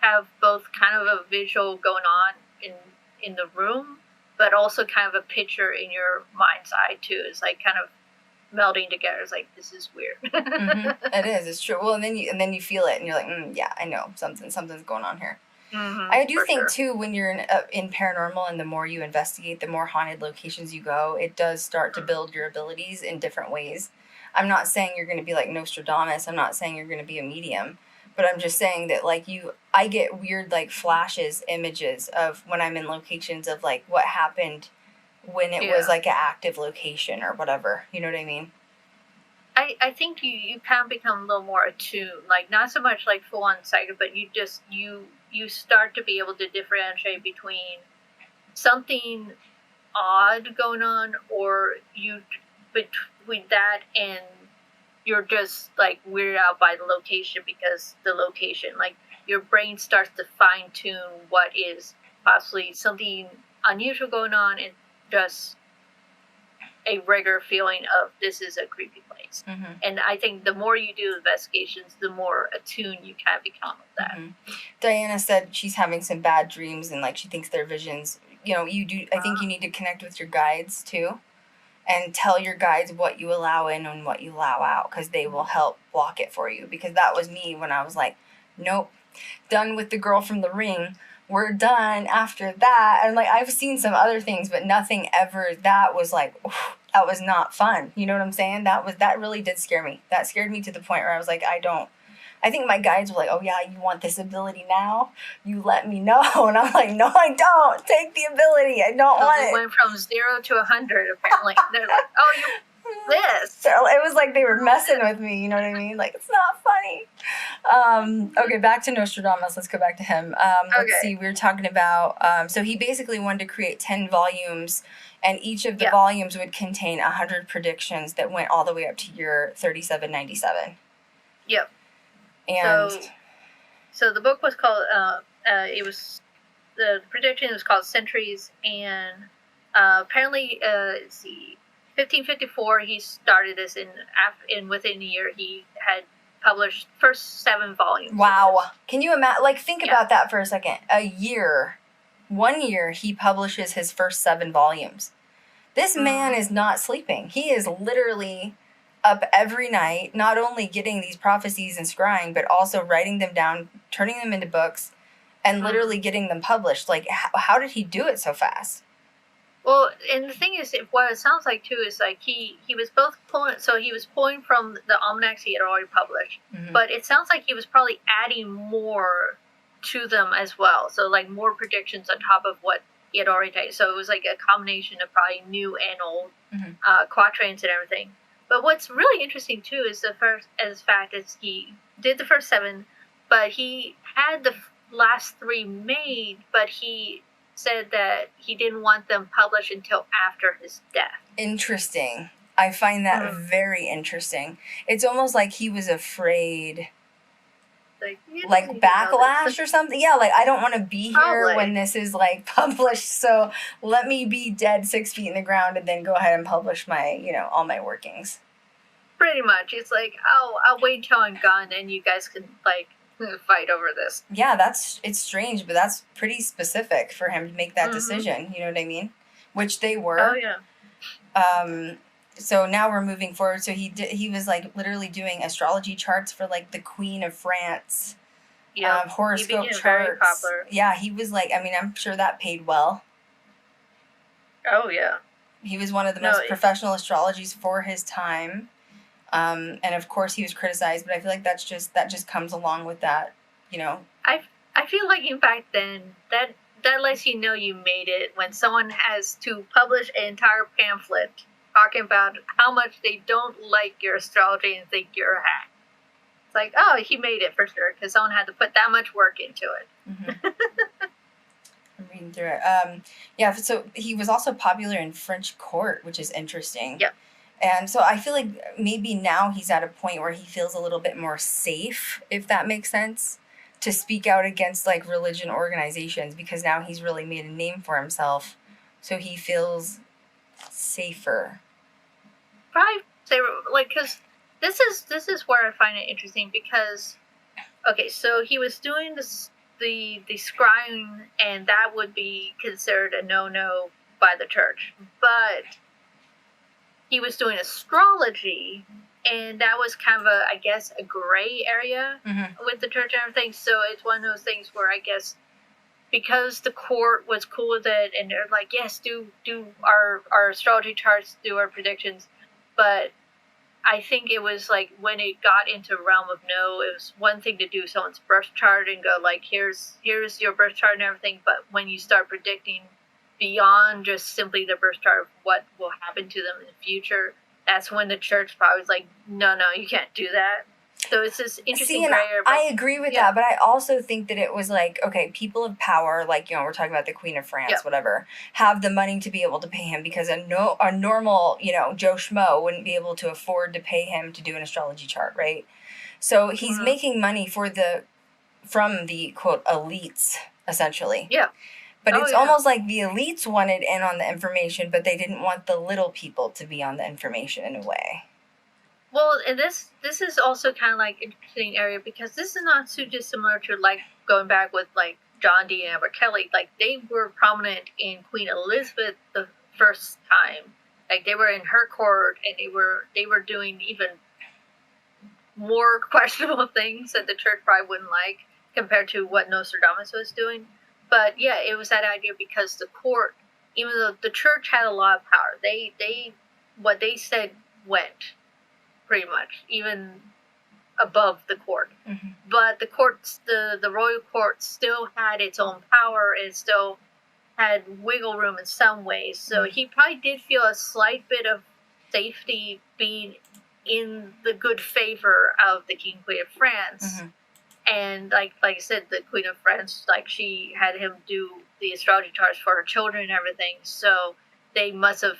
have both kind of a visual going on in the room, but also kind of a picture in your mind's eye too. It's like kind of melding together. It's like, this is weird. It is. It's true. Well, and then you feel it, and you're like, yeah, I know something's going on here. Mm-hmm, I do think too, when you're in paranormal, and the more you investigate, the more haunted locations you go, it does start to build your abilities in different ways. I'm not saying you're going to be like Nostradamus. I'm not saying you're going to be a medium. But I'm just saying that, like, I get weird, like, flashes, images of when I'm in locations of, like, what happened when it was, like, an active location or whatever. You know what I mean? I think you kind of become a little more attuned. Like, not so much, like, full-on psychic, but you just, you start to be able to differentiate between something odd going on, or between that and you're just, like, weirded out by the location, because the location, like, your brain starts to fine-tune what is possibly something unusual going on, and a regular feeling of this is a creepy place. Mm-hmm. And I think the more you do investigations, the more attuned you kind of become with that. Mm-hmm. Diana said she's having some bad dreams and like she thinks they're visions. You know, you do. I think you need to connect with your guides too, and tell your guides what you allow in and what you allow out, because they will help block it for you. Because that was me when I was like, nope, done with the girl from the ring. We're done after that. And like I've seen some other things, but nothing ever that was like, oof, that was not fun. You know what I'm saying? That really did scare me. That scared me to the point where I was like, I think my guides were like, oh yeah, you want this ability now? You let me know. And I'm like, no, I don't. Take the ability. I don't want it. It went from 0 to 100 apparently. They're like, oh, you this. So it was like they were messing with me, you know what I mean? Like, it's not funny. Okay, back to Nostradamus. Let's go back to him. Let's see, we were talking about, so he basically wanted to create 10 volumes, and each of the volumes would contain 100 predictions that went all the way up to year 3797. Yep. And so the book was called, the prediction was called Centuries, and apparently, let's see, 1554, he started this, in within a year, he had published first 7 volumes. Wow. Can you imagine, like, think about that for a second. 1 year, he publishes his first 7 volumes. This man is not sleeping. He is literally up every night, not only getting these prophecies and scrying, but also writing them down, turning them into books, and literally getting them published. Like, how did he do it so fast? Well, and the thing is, what it sounds like, too, is like he was both pulling, so he was pulling from the almanacs he had already published, but it sounds like he was probably adding more to them as well. So, like, more predictions on top of what he had already done. So it was like a combination of probably new and old quatrains and everything. But what's really interesting, too, is he did the first 7, but he had the last 3 made, but he said that he didn't want them published until after his death. Interesting. I find that very interesting. It's almost like he was afraid, like backlash or something. Yeah, like, I don't want to be here when this is, like, published, so let me be dead 6 feet in the ground and then go ahead and publish my, all my workings. Pretty much. It's like, oh, I'll wait until I'm gone and you guys can, like, fight over this. Yeah, it's strange, but that's pretty specific for him to make that decision, you know what I mean? Which they were. Oh, yeah. So now we're moving forward. So he was like literally doing astrology charts for like the Queen of France. Yeah. Horoscope he became charts. very popular. Yeah, he was like, I mean, I'm sure that paid well. Oh, yeah. He was one of the most professional astrologers for his time. And of course he was criticized, but I feel like that just comes along with that, I feel like, in fact, then that lets you know you made it when someone has to publish an entire pamphlet talking about how much they don't like your astrology and think you're a hack. It's like, oh, he made it for sure, because someone had to put that much work into it. I'm reading through it. So he was also popular in French court, which is interesting. Yep. And so I feel like maybe now he's at a point where he feels a little bit more safe, if that makes sense, to speak out against, like, religion organizations, because now he's really made a name for himself. So he feels safer. Probably safer, like, because this is where I find it interesting, because, okay, so he was doing the scrying, and that would be considered a no-no by the church. But he was doing astrology, and that was kind of a gray area with the church and everything. So it's one of those things where I guess because the court was cool with it, and they're like, yes, do our astrology charts, do our predictions. But I think it was like when it got into realm of no, it was one thing to do someone's birth chart and go like, here's your birth chart and everything. But when you start predicting beyond just simply the birth chart of what will happen to them in the future, that's when the church probably was like, no, you can't do that. So it's this interesting gray area. I agree with that, but I also think that it was like, okay, people of power, like, we're talking about the Queen of France, whatever, have the money to be able to pay him, because a normal, Joe Schmo wouldn't be able to afford to pay him to do an astrology chart, right? So he's making money from the, quote, elites, essentially. Yeah. But Oh, it's yeah. almost like the elites wanted in on the information, but they didn't want the little people to be on the information in a way. Well, and this is also kind of like interesting area because this is not too dissimilar to like going back with like John D. and Edward Kelly. Like they were prominent in Queen Elizabeth the first time. Like they were in her court, and they were doing even more questionable things that the church probably wouldn't like compared to what Nostradamus was doing. But yeah, it was that idea because the court, even though the church had a lot of power, they what they said went pretty much, even above the court. Mm-hmm. But the courts, the royal court still had its own power and still had wiggle room in some ways. So he probably did feel a slight bit of safety being in the good favor of the King Queen of France. Mm-hmm. And like I said, the Queen of France, like she had him do the astrology charts for her children and everything. So they must have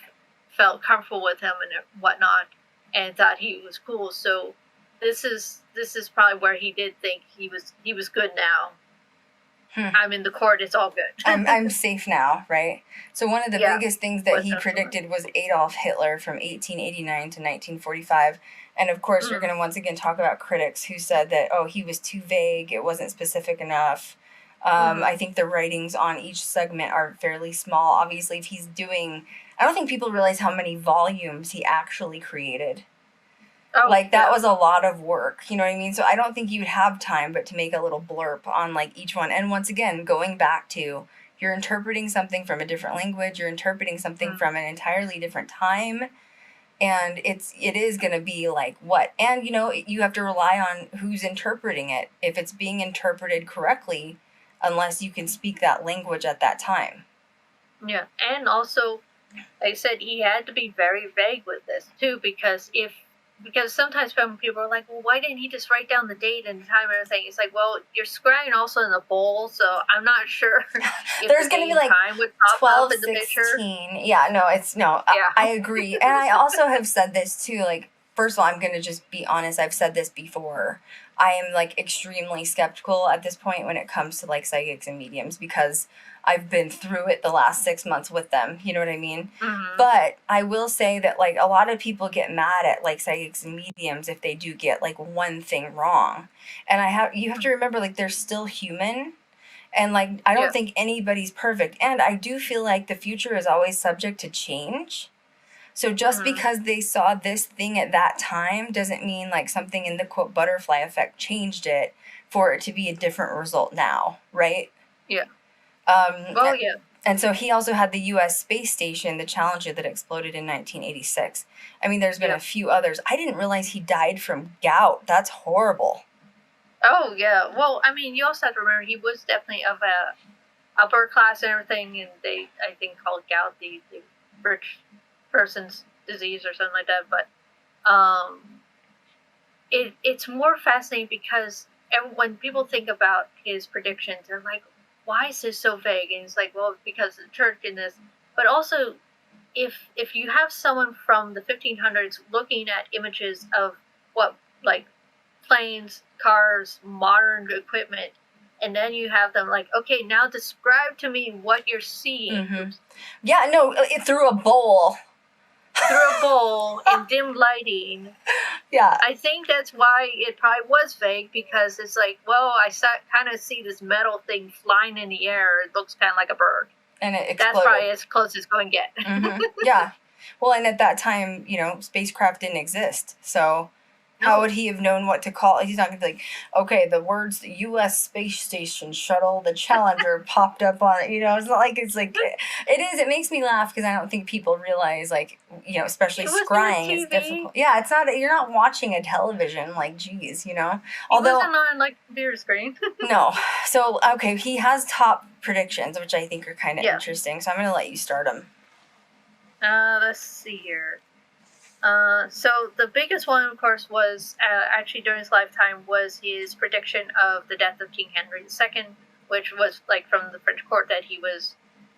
felt comfortable with him and whatnot, and thought he was cool. So this is probably where he did think he was good now. I'm in the court, it's all good. I'm safe now, right? So one of the biggest things that he predicted was Adolf Hitler from 1889 to 1945. And of course, you're going to once again talk about critics who said that, oh, he was too vague, it wasn't specific enough. I think the writings on each segment are fairly small. Obviously, if he's doing... I don't think people realize how many volumes he actually created. Oh, like, that was a lot of work, you know what I mean? So I don't think you'd have time but to make a little blurb on, like, each one. And once again, going back to, you're interpreting something from a different language, you're interpreting something from an entirely different time, and it is going to be, like, what? And, you know, you have to rely on who's interpreting it, if it's being interpreted correctly, unless you can speak that language at that time. Yeah, and also, like I said, he had to be very vague with this, too, because sometimes when people are like, well, why didn't he just write down the date and time and everything? It's like, well, you're scrying also in the bowl, so I'm not sure if there's going to be like time would pop 12, up in the 16. Picture. Yeah, no, it's no. Yeah. I agree. And I also have said this too, like, first of all, I'm going to just be honest. I've said this before. I am like extremely skeptical at this point when it comes to like psychics and mediums because I've been through it the last 6 months with them. You know what I mean? Mm-hmm. But I will say that like a lot of people get mad at like psychics and mediums if they do get like one thing wrong. And you have to remember like they're still human. And like I don't think anybody's perfect. And I do feel like the future is always subject to change. So just because they saw this thing at that time doesn't mean like something in the quote butterfly effect changed it for it to be a different result now, right? Yeah. And so he also had the U.S. space station, the Challenger, that exploded in 1986. I mean, there's been a few others. I didn't realize he died from gout. That's horrible. Oh, yeah. Well, I mean, you also have to remember he was definitely of a upper class and everything, and they, I think, called gout the rich person's disease or something like that. But it's more fascinating because when people think about his predictions, they're like, why is this so vague? And it's like, well, because of the church in this. But also, if you have someone from the 1500s looking at images of what, like, planes, cars, modern equipment, and then you have them like, okay, now describe to me what you're seeing. Mm-hmm. Yeah, no, through a bowl. Through a bowl in dim lighting. Yeah. I think that's why it probably was vague, because it's like, well, I kind of see this metal thing flying in the air. It looks kind of like a bird. And it exploded. That's probably as close as it's going to get. Mm-hmm. Yeah. Well, and at that time, you know, spacecraft didn't exist. So how would he have known what to call? He's not going to be like, okay, the words the U.S. Space Station Shuttle, the Challenger popped up on it. You know, it's not like it's like, it is. It makes me laugh because I don't think people realize, like, you know, especially scrying is difficult. Yeah, it's not, you're not watching a television, like, geez, you know. Although, it wasn't on, like, computer screen. No. So, okay, he has top predictions, which I think are kind of interesting. So I'm going to let you start them. Let's see here. So the biggest one, of course, was actually during his lifetime was his prediction of the death of King Henry II, which was like from the French court that he was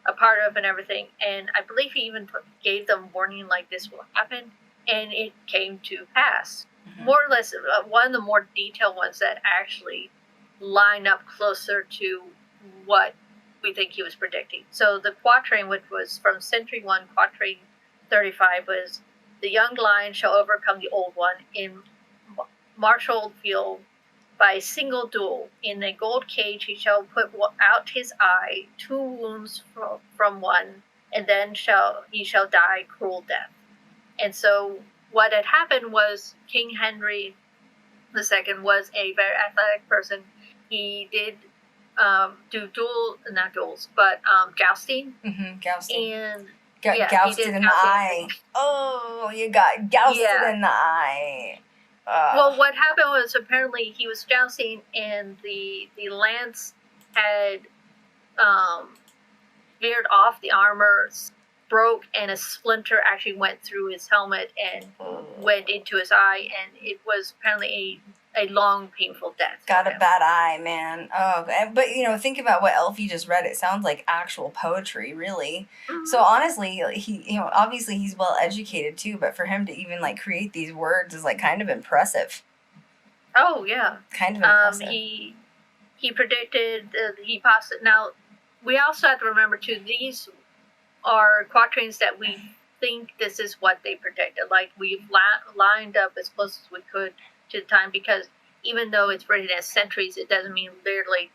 a part of and everything. And I believe he even gave them warning like this will happen, and it came to pass. Mm-hmm. More or less, one of the more detailed ones that actually line up closer to what we think he was predicting. So the quatrain, which was from Century 1, quatrain 35, was the young lion shall overcome the old one in martial field by a single duel. In a gold cage he shall put out his eye, 2 wounds from one, and then he shall die cruel death. And so what had happened was King Henry II was a very athletic person. He did do jousting. Jousting. And Got gousted in the eye. Oh, you got gousted in the eye. Well, what happened was apparently he was jousting, and the lance had veered off the armor, broke, and a splinter actually went through his helmet and went into his eye, and it was apparently a long, painful death. Got a bad eye, man. Oh, but think about what Eilfie just read. It sounds like actual poetry, really. Mm-hmm. So honestly, he, obviously he's well educated too, but for him to even like create these words is like kind of impressive. Oh yeah, kind of impressive. He predicted. He passed it. Now we also have to remember too. These are quatrains that we think this is what they predicted. Like we've lined up as close as we could to the time, because even though it's written as centuries, it doesn't mean literally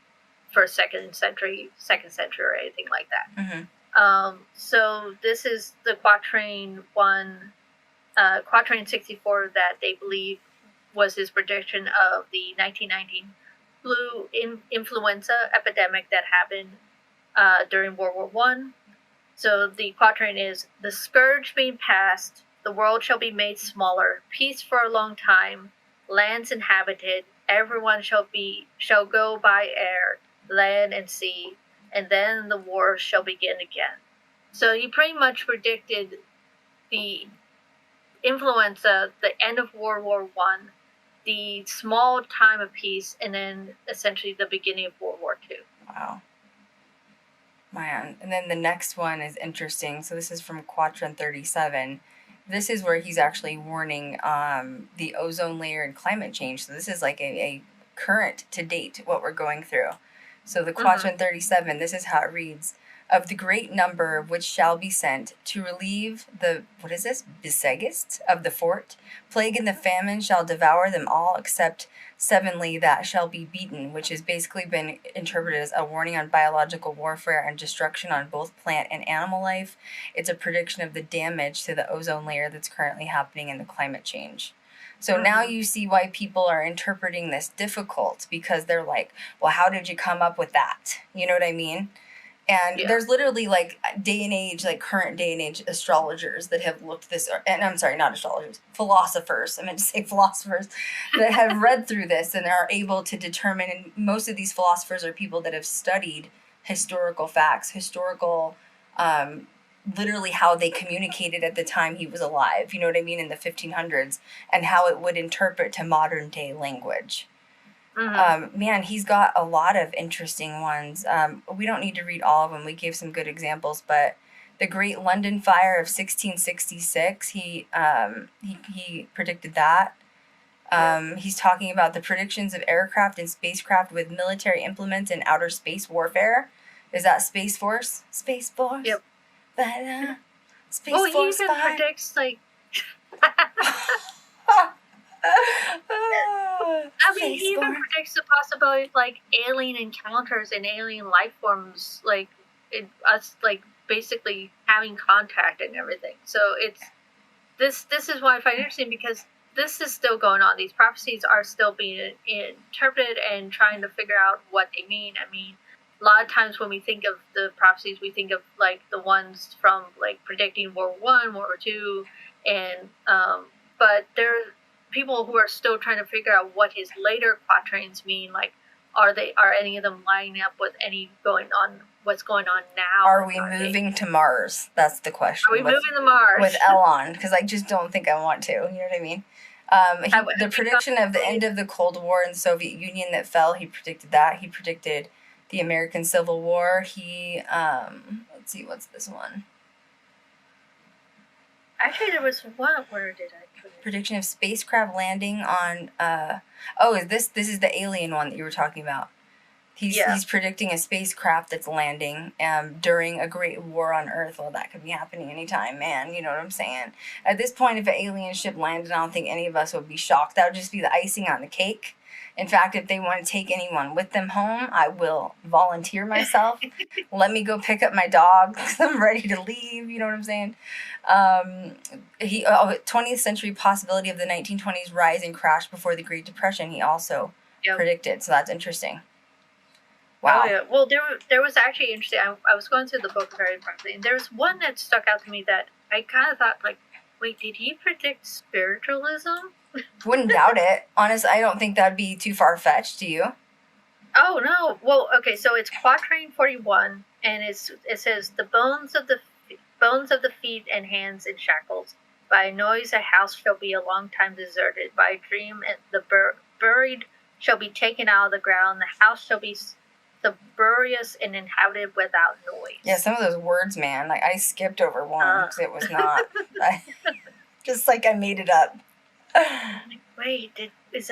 first, second century, or anything like that. Mm-hmm. So this is the quatrain 64 that they believe was his prediction of the 1919 flu influenza epidemic that happened during World War I. So the quatrain is, the scourge being passed, the world shall be made smaller, peace for a long time, lands inhabited, everyone shall go by air, land and sea, and then the war shall begin again. So he pretty much predicted the influenza, the end of World War I, the small time of peace, and then essentially the beginning of World War II. Wow. Man. And then the next one is interesting. So this is from Quatrain 37. This is where he's actually warning the ozone layer and climate change. So this is like a current to date what we're going through. So the Quatrain 37, this is how it reads. Of the great number which shall be sent to relieve the, besegist of the fort, plague and the famine shall devour them all except sevenly that shall be beaten, which has basically been interpreted as a warning on biological warfare and destruction on both plant and animal life. It's a prediction of the damage to the ozone layer that's currently happening in the climate change. So now you see why people are interpreting this difficult, because they're like, well, how did you come up with that? You know what I mean? And there's literally like current day and age astrologers that have looked this, and I'm sorry, not astrologers, philosophers. I meant to say philosophers that have read through this and are able to determine. And most of these philosophers are people that have studied historical facts, literally how they communicated at the time he was alive. You know what I mean? In the 1500s, and how it would interpret to modern day language. Mm-hmm. Man, he's got a lot of interesting ones. We don't need to read all of them. We gave some good examples, but the Great London Fire of 1666, he predicted that. He's talking about the predictions of aircraft and spacecraft with military implements in outer space warfare. Is that Space Force? Space Force? Yep. Space Force. He even predicts, like... he even predicts the possibility of like alien encounters and alien life forms, like us, like basically having contact and everything. So it's this is why I find it interesting, because this is still going on. These prophecies are still being interpreted and trying to figure out what they mean. I mean, a lot of times when we think of the prophecies, we think of like the ones from like predicting World War I, World War II, and but there are people who are still trying to figure out what his later quatrains mean. Like, are any of them lining up with what's going on now? Are we moving to Mars? That's the question. Are we moving to Mars? With Elon, because I just don't think I want to. You know what I mean? The prediction of the end of the Cold War in the Soviet Union that fell, he predicted that. He predicted the American Civil War. He, let's see, what's this one? Actually, there was one. Where did I put it? Prediction of spacecraft landing on. This is the alien one that you were talking about. He's predicting a spacecraft that's landing during a great war on Earth. Well, that could be happening anytime, man. You know what I'm saying? At this point, if an alien ship landed, I don't think any of us would be shocked. That would just be the icing on the cake. In fact, if they want to take anyone with them home, I will volunteer myself. Let me go pick up my dog. I'm ready to leave. You know what I'm saying? 20th century possibility of the 1920s rise and crash before the Great Depression. He also predicted. So that's interesting. Wow. Oh, yeah. Well, there was actually interesting. I was going through the book very properly, and there was one that stuck out to me that I kind of thought, like, wait, did he predict spiritualism? Wouldn't doubt it. Honestly, I don't think that'd be too far-fetched, do you? Oh, no. Well, okay, so it's Quatrain 41, and it says, the bones of the feet and hands in shackles. By noise a house shall be a long time deserted. By dream the buried shall be taken out of the ground. The house shall be suburious and inhabited without noise. Yeah, some of those words, man. Like, I skipped over one because it was not. Just like I made it up. Wait, is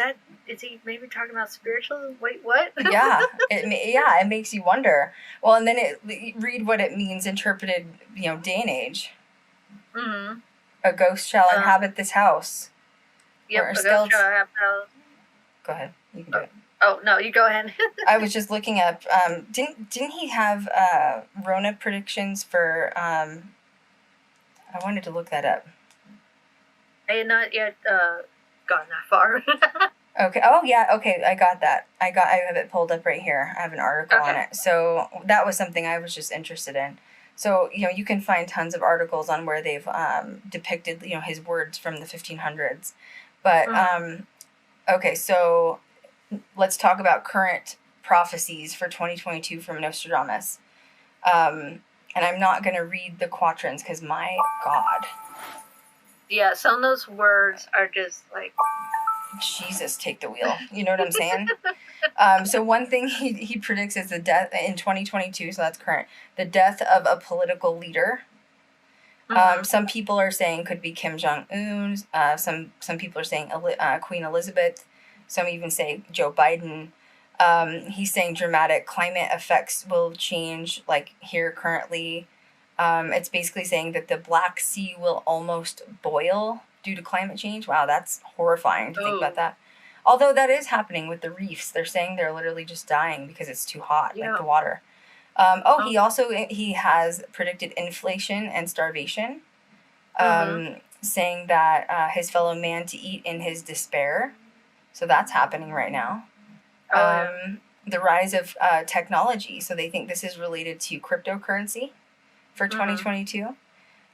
he maybe talking about spiritualism? Wait, what? it makes you wonder. Well, and then read what it means interpreted, day and age. Mm-hmm. A ghost shall inhabit this house. Yep, a ghost shall inhabit the house. Go ahead, you can do it. Oh, no, you go ahead. I was just looking up, didn't he have Rona predictions for, I wanted to look that up. I had not yet gone that far. Okay. Oh, yeah. Okay. I got that. I have it pulled up right here. I have an article on it. So that was something I was just interested in. So, you can find tons of articles on where they've depicted, his words from the 1500s. But, okay. So let's talk about current prophecies for 2022 from Nostradamus. And I'm not going to read the quatrains because, my God. Yeah, some of those words are just like... Jesus, take the wheel. You know what I'm saying? So one thing he predicts is the death in 2022, so that's current, the death of a political leader. Some people are saying could be Kim Jong-un. Some people are saying Queen Elizabeth. Some even say Joe Biden. He's saying dramatic climate effects will change, like here currently. It's basically saying that the Black Sea will almost boil due to climate change. Wow, that's horrifying to think about that. Although that is happening with the reefs. They're saying they're literally just dying because it's too hot, like the water. He has predicted inflation and starvation, saying that his fellow man to eat in his despair. So that's happening right now. The rise of technology. So they think this is related to cryptocurrency for 2022.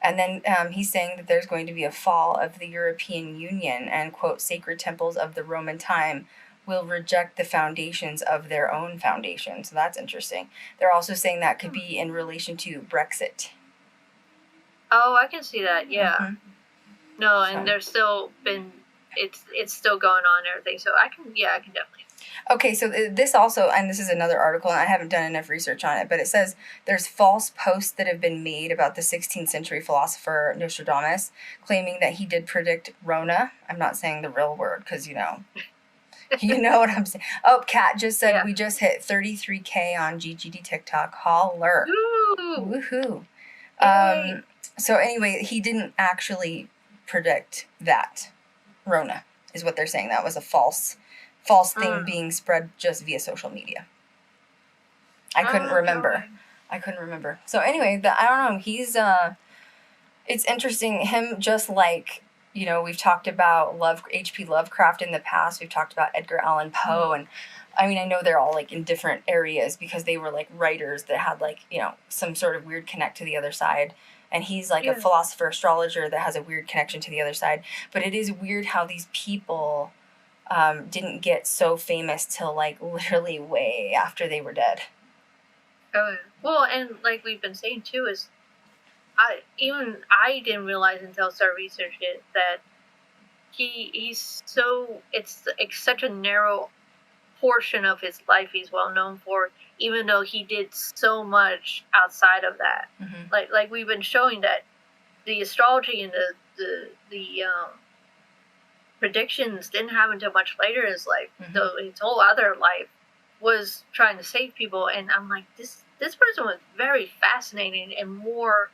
And then he's saying that there's going to be a fall of the European Union and, quote, sacred temples of the Roman time will reject the foundations of their own foundation. So that's interesting. They're also saying that could be in relation to Brexit. Oh, I can see that, yeah. No, and there's still been, it's still going on and everything. So I can definitely. Okay, so this also, and this is another article, and I haven't done enough research on it, but it says there's false posts that have been made about the 16th century philosopher Nostradamus, claiming that he did predict Rona. I'm not saying the real word, because, you know what I'm saying. Oh, Kat just said we just hit 33K on GGD TikTok. Holler. Woohoo. So anyway, he didn't actually predict that. Rona is what they're saying. That was a false thing being spread just via social media. I couldn't remember. So anyway, I don't know. He's it's interesting. Him, just like, we've talked about H.P. Lovecraft in the past. We've talked about Edgar Allan Poe, and I mean, I know they're all like in different areas because they were like writers that had like, some sort of weird connect to the other side. And he's like a philosopher, astrologer that has a weird connection to the other side. But it is weird how these people didn't get so famous till like literally way after they were dead. Well, and like we've been saying too, is I didn't realize until I started researching it that he's so it's such a narrow portion of his life he's well known for, even though he did so much outside of that. Like we've been showing that the astrology and the predictions didn't happen until much later in his life. So his whole other life, was trying to save people, and I'm like, this person was very fascinating and more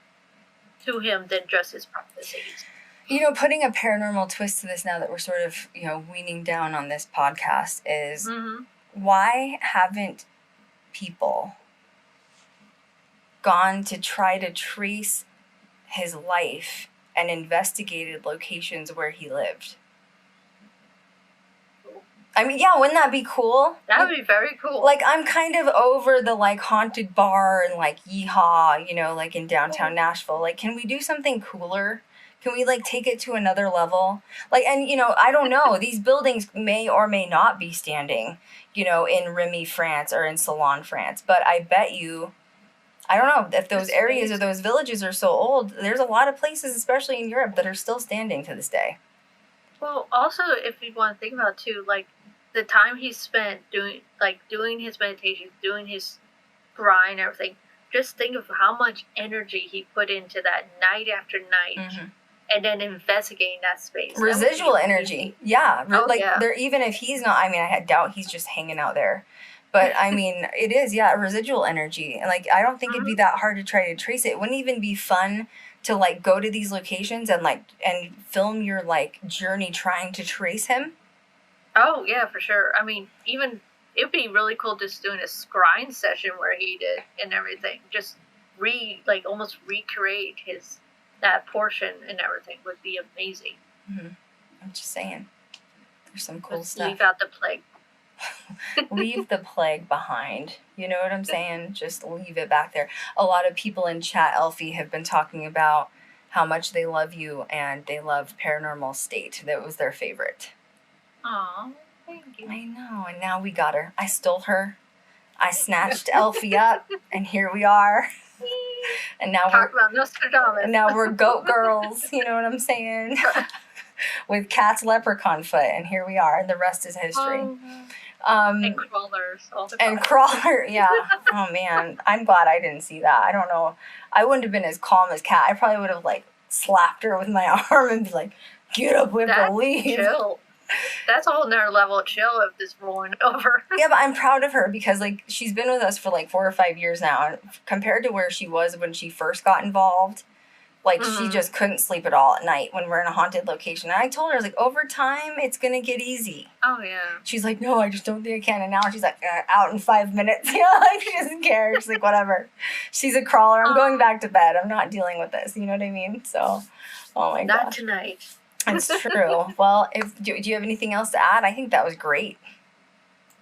to him than just his prophecies. You know, putting a paranormal twist to this now that we're sort of, you know, weaning down on this podcast is why haven't people gone to try to trace his life and investigated locations where he lived? I mean, yeah, wouldn't that be cool? That would be very cool. Like, I'm kind of over the, like, haunted bar and, like, yeehaw, you know, like, in downtown Nashville. Like, can we do something cooler? Can we, like, take it to another level? Like, and, you know, I don't know. These buildings may or may not be standing, you know, in Remy, France, or in Salon, France. But I bet you, I don't know, if those areas or those villages are so old, there's a lot of places, especially in Europe, that are still standing to this day. Well, also, if you want to think about, too, like, the time he spent doing his meditation, doing his grind, everything, just think of how much energy he put into that night after night, and then investigating that space. Residual energy, yeah. There, even if he's not, I mean, I doubt he's just hanging out there, but I mean, it is, yeah, residual energy, and like, I don't think it'd be that hard to try to trace it. It wouldn't even be fun to like go to these locations and like and film your like journey trying to trace him. Oh, yeah, for sure. I mean, even, it'd be really cool just doing a scrying session where he did and everything. Just almost recreate that portion and everything would be amazing. I'm just saying. There's some cool stuff. Leave out the plague. Leave the plague behind. You know what I'm saying? Just leave it back there. A lot of people in chat, Eilfie, have been talking about how much they love you and they love Paranormal State. That was their favorite. Aw, thank you. I know, and now we got her. I stole her. I snatched Eilfie up, and here we are. And now Talk about Nostradamus. And now we're goat girls. You know what I'm saying? With Cat's leprechaun foot, and here we are. And the rest is history. And crawlers. All the and crawler, yeah. Oh man, I'm glad I didn't see that. I don't know. I wouldn't have been as calm as Cat. I probably would have like slapped her with my arm and be like, "Get up, we have to leave." Chill. That's a whole nother level of chill of this rolling over. Yeah, but I'm proud of her because, like, she's been with us for, like, 4 or 5 years now. And compared to where she was when she first got involved, like, she just couldn't sleep at all at night when we're in a haunted location. And I told her, I was like, over time, it's going to get easy. Oh, yeah. She's like, no, I just don't think I can. And now she's like, out in 5 minutes. You know, like, she doesn't care. She's like, whatever. She's a crawler. I'm going back to bed. I'm not dealing with this. You know what I mean? So, oh, my God. Not tonight. It's true. Well, do you have anything else to add? I think that was great.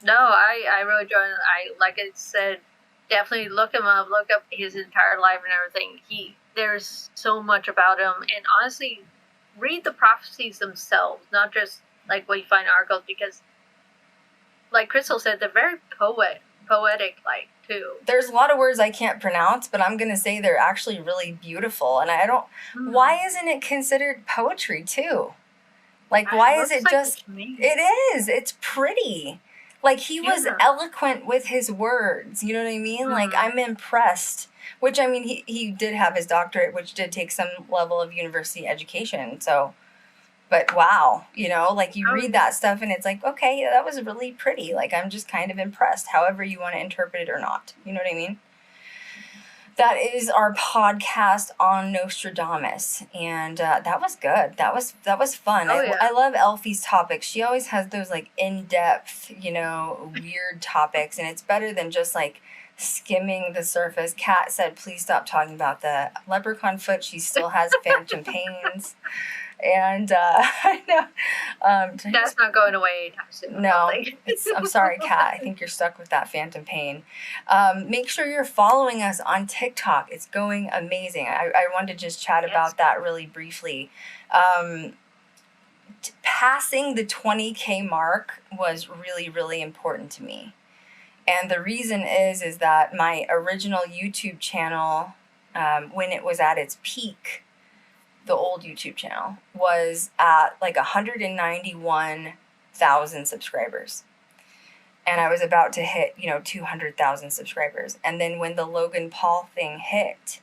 No, I really enjoyed it. Like I said, definitely look him up, look up his entire life and everything. There's so much about him, and honestly, read the prophecies themselves, not just like what you find in articles, because, like Krystal said, they're very poetic, like too. There's a lot of words I can't pronounce, but I'm gonna say they're actually really beautiful, and I don't. Why isn't it considered poetry too? Like, why is it just? It is. It's pretty. Like, he was eloquent with his words. You know what I mean? Like, I'm impressed. Which, I mean, he did have his doctorate, which did take some level of university education. So, but wow, you know, like, you read that stuff and it's like, okay, that was really pretty. Like, I'm just kind of impressed, however you want to interpret it or not. You know what I mean? That is our podcast on Nostradamus, and that was good. That was fun. I love Eilfie's topics. She always has those like in-depth, you know, weird topics, and it's better than just like skimming the surface. Kat said, "Please stop talking about the leprechaun foot." She still has phantom pains. And I know that's not going away anytime soon. No, I'm sorry, Kat. I think you're stuck with that phantom pain. Make sure you're following us on TikTok. It's going amazing. I wanted to just chat about that really briefly. Passing the 20K mark was really, really important to me. And the reason is that my original YouTube channel, when it was at its peak, the old YouTube channel, was at like 191,000 subscribers. And I was about to hit, 200,000 subscribers. And then when the Logan Paul thing hit,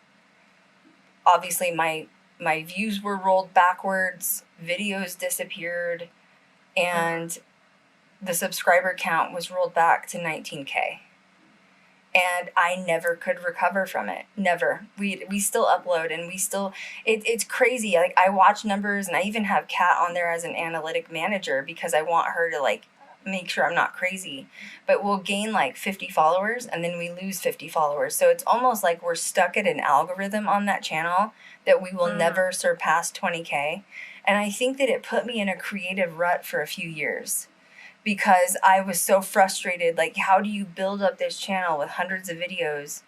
obviously my views were rolled backwards, videos disappeared, and the subscriber count was rolled back to 19K. And I never could recover from it. Never. We still upload, and we still, it's crazy. Like, I watch numbers, and I even have Kat on there as an analytic manager because I want her to, like, make sure I'm not crazy. But we'll gain like 50 followers, and then we lose 50 followers. So it's almost like we're stuck at an algorithm on that channel that we will never surpass 20K. And I think that it put me in a creative rut for a few years, because I was so frustrated. Like, how do you build up this channel with hundreds of videos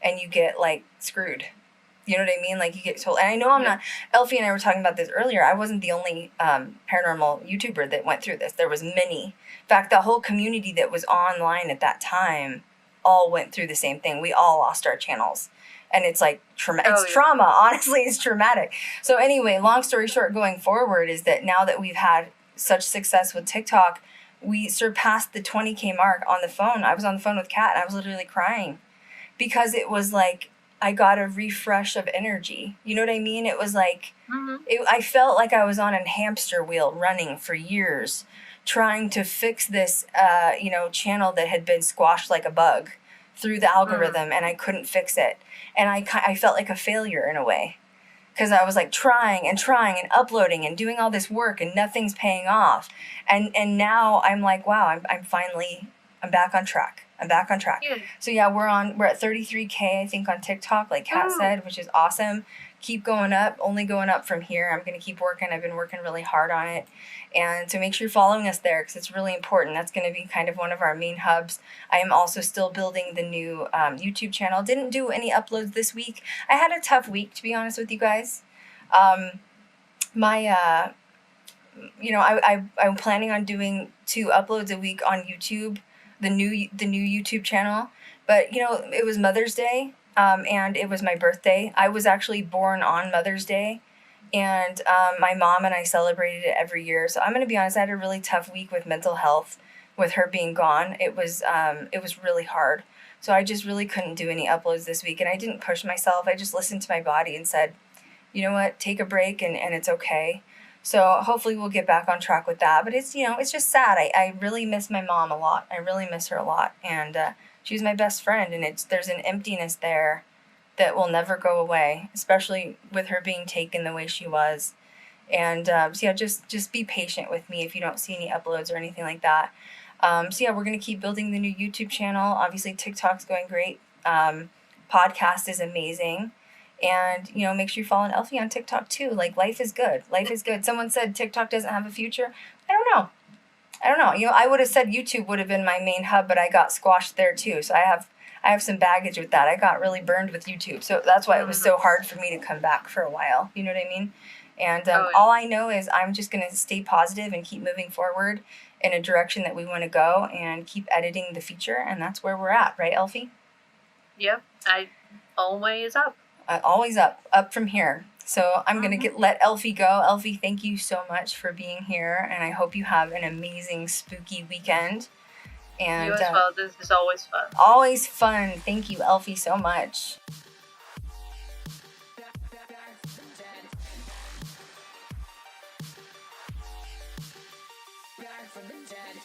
and you get, like, screwed? You know what I mean? Like, you get told, and I know I'm not, Eilfie and I were talking about this earlier. I wasn't the only paranormal YouTuber that went through this. There was many. In fact, the whole community that was online at that time all went through the same thing. We all lost our channels. And it's like trauma. Honestly, it's traumatic. So anyway, long story short, going forward is that now that we've had such success with TikTok, we surpassed the 20K mark on the phone. I was on the phone with Kat, and I was literally crying because it was like I got a refresh of energy. You know what I mean? It was like, I felt like I was on a hamster wheel running for years, trying to fix this, channel that had been squashed like a bug through the algorithm, and I couldn't fix it. And I felt like a failure in a way, because I was like trying and uploading and doing all this work, and nothing's paying off. And now I'm like, wow, I'm back on track. Yeah. So yeah, we're at 33K, I think, on TikTok, like Kat said, which is awesome. Keep going up, only going up from here. I'm going to keep working. I've been working really hard on it. And so make sure you're following us there, because it's really important. That's going to be kind of one of our main hubs. I am also still building the new YouTube channel. Didn't do any uploads this week. I had a tough week, to be honest with you guys. I'm planning on doing 2 uploads a week on YouTube, the new YouTube channel. But, it was Mother's Day, and it was my birthday. I was actually born on Mother's Day, and my mom and I celebrated it every year. So I'm going to be honest, I had a really tough week with mental health, with her being gone. It was really hard. So I just really couldn't do any uploads this week, and I didn't push myself. I just listened to my body and said, you know what, take a break, and it's okay. So hopefully we'll get back on track with that. But it's, it's just sad. I really miss my mom a lot. I really miss her a lot. And she was my best friend, and there's an emptiness there that will never go away, especially with her being taken the way she was. And just be patient with me if you don't see any uploads or anything like that. We're going to keep building the new YouTube channel. Obviously, TikTok's going great. Podcast is amazing. And, make sure you follow Eilfie on TikTok too. Like, life is good. Life is good. Someone said TikTok doesn't have a future. I don't know. I would have said YouTube would have been my main hub, but I got squashed there too. So I have some baggage with that. I got really burned with YouTube. So that's why it was so hard for me to come back for a while. You know what I mean? And all I know is I'm just going to stay positive and keep moving forward in a direction that we want to go, and keep editing the feature. And that's where we're at. Right, Eilfie? Yep. I always up. Always up from here. So I'm going to let Eilfie go. Eilfie, thank you so much for being here, and I hope you have an amazing spooky weekend. And you as well. This is always fun. Always fun. Thank you, Eilfie, so much. Back from the dead.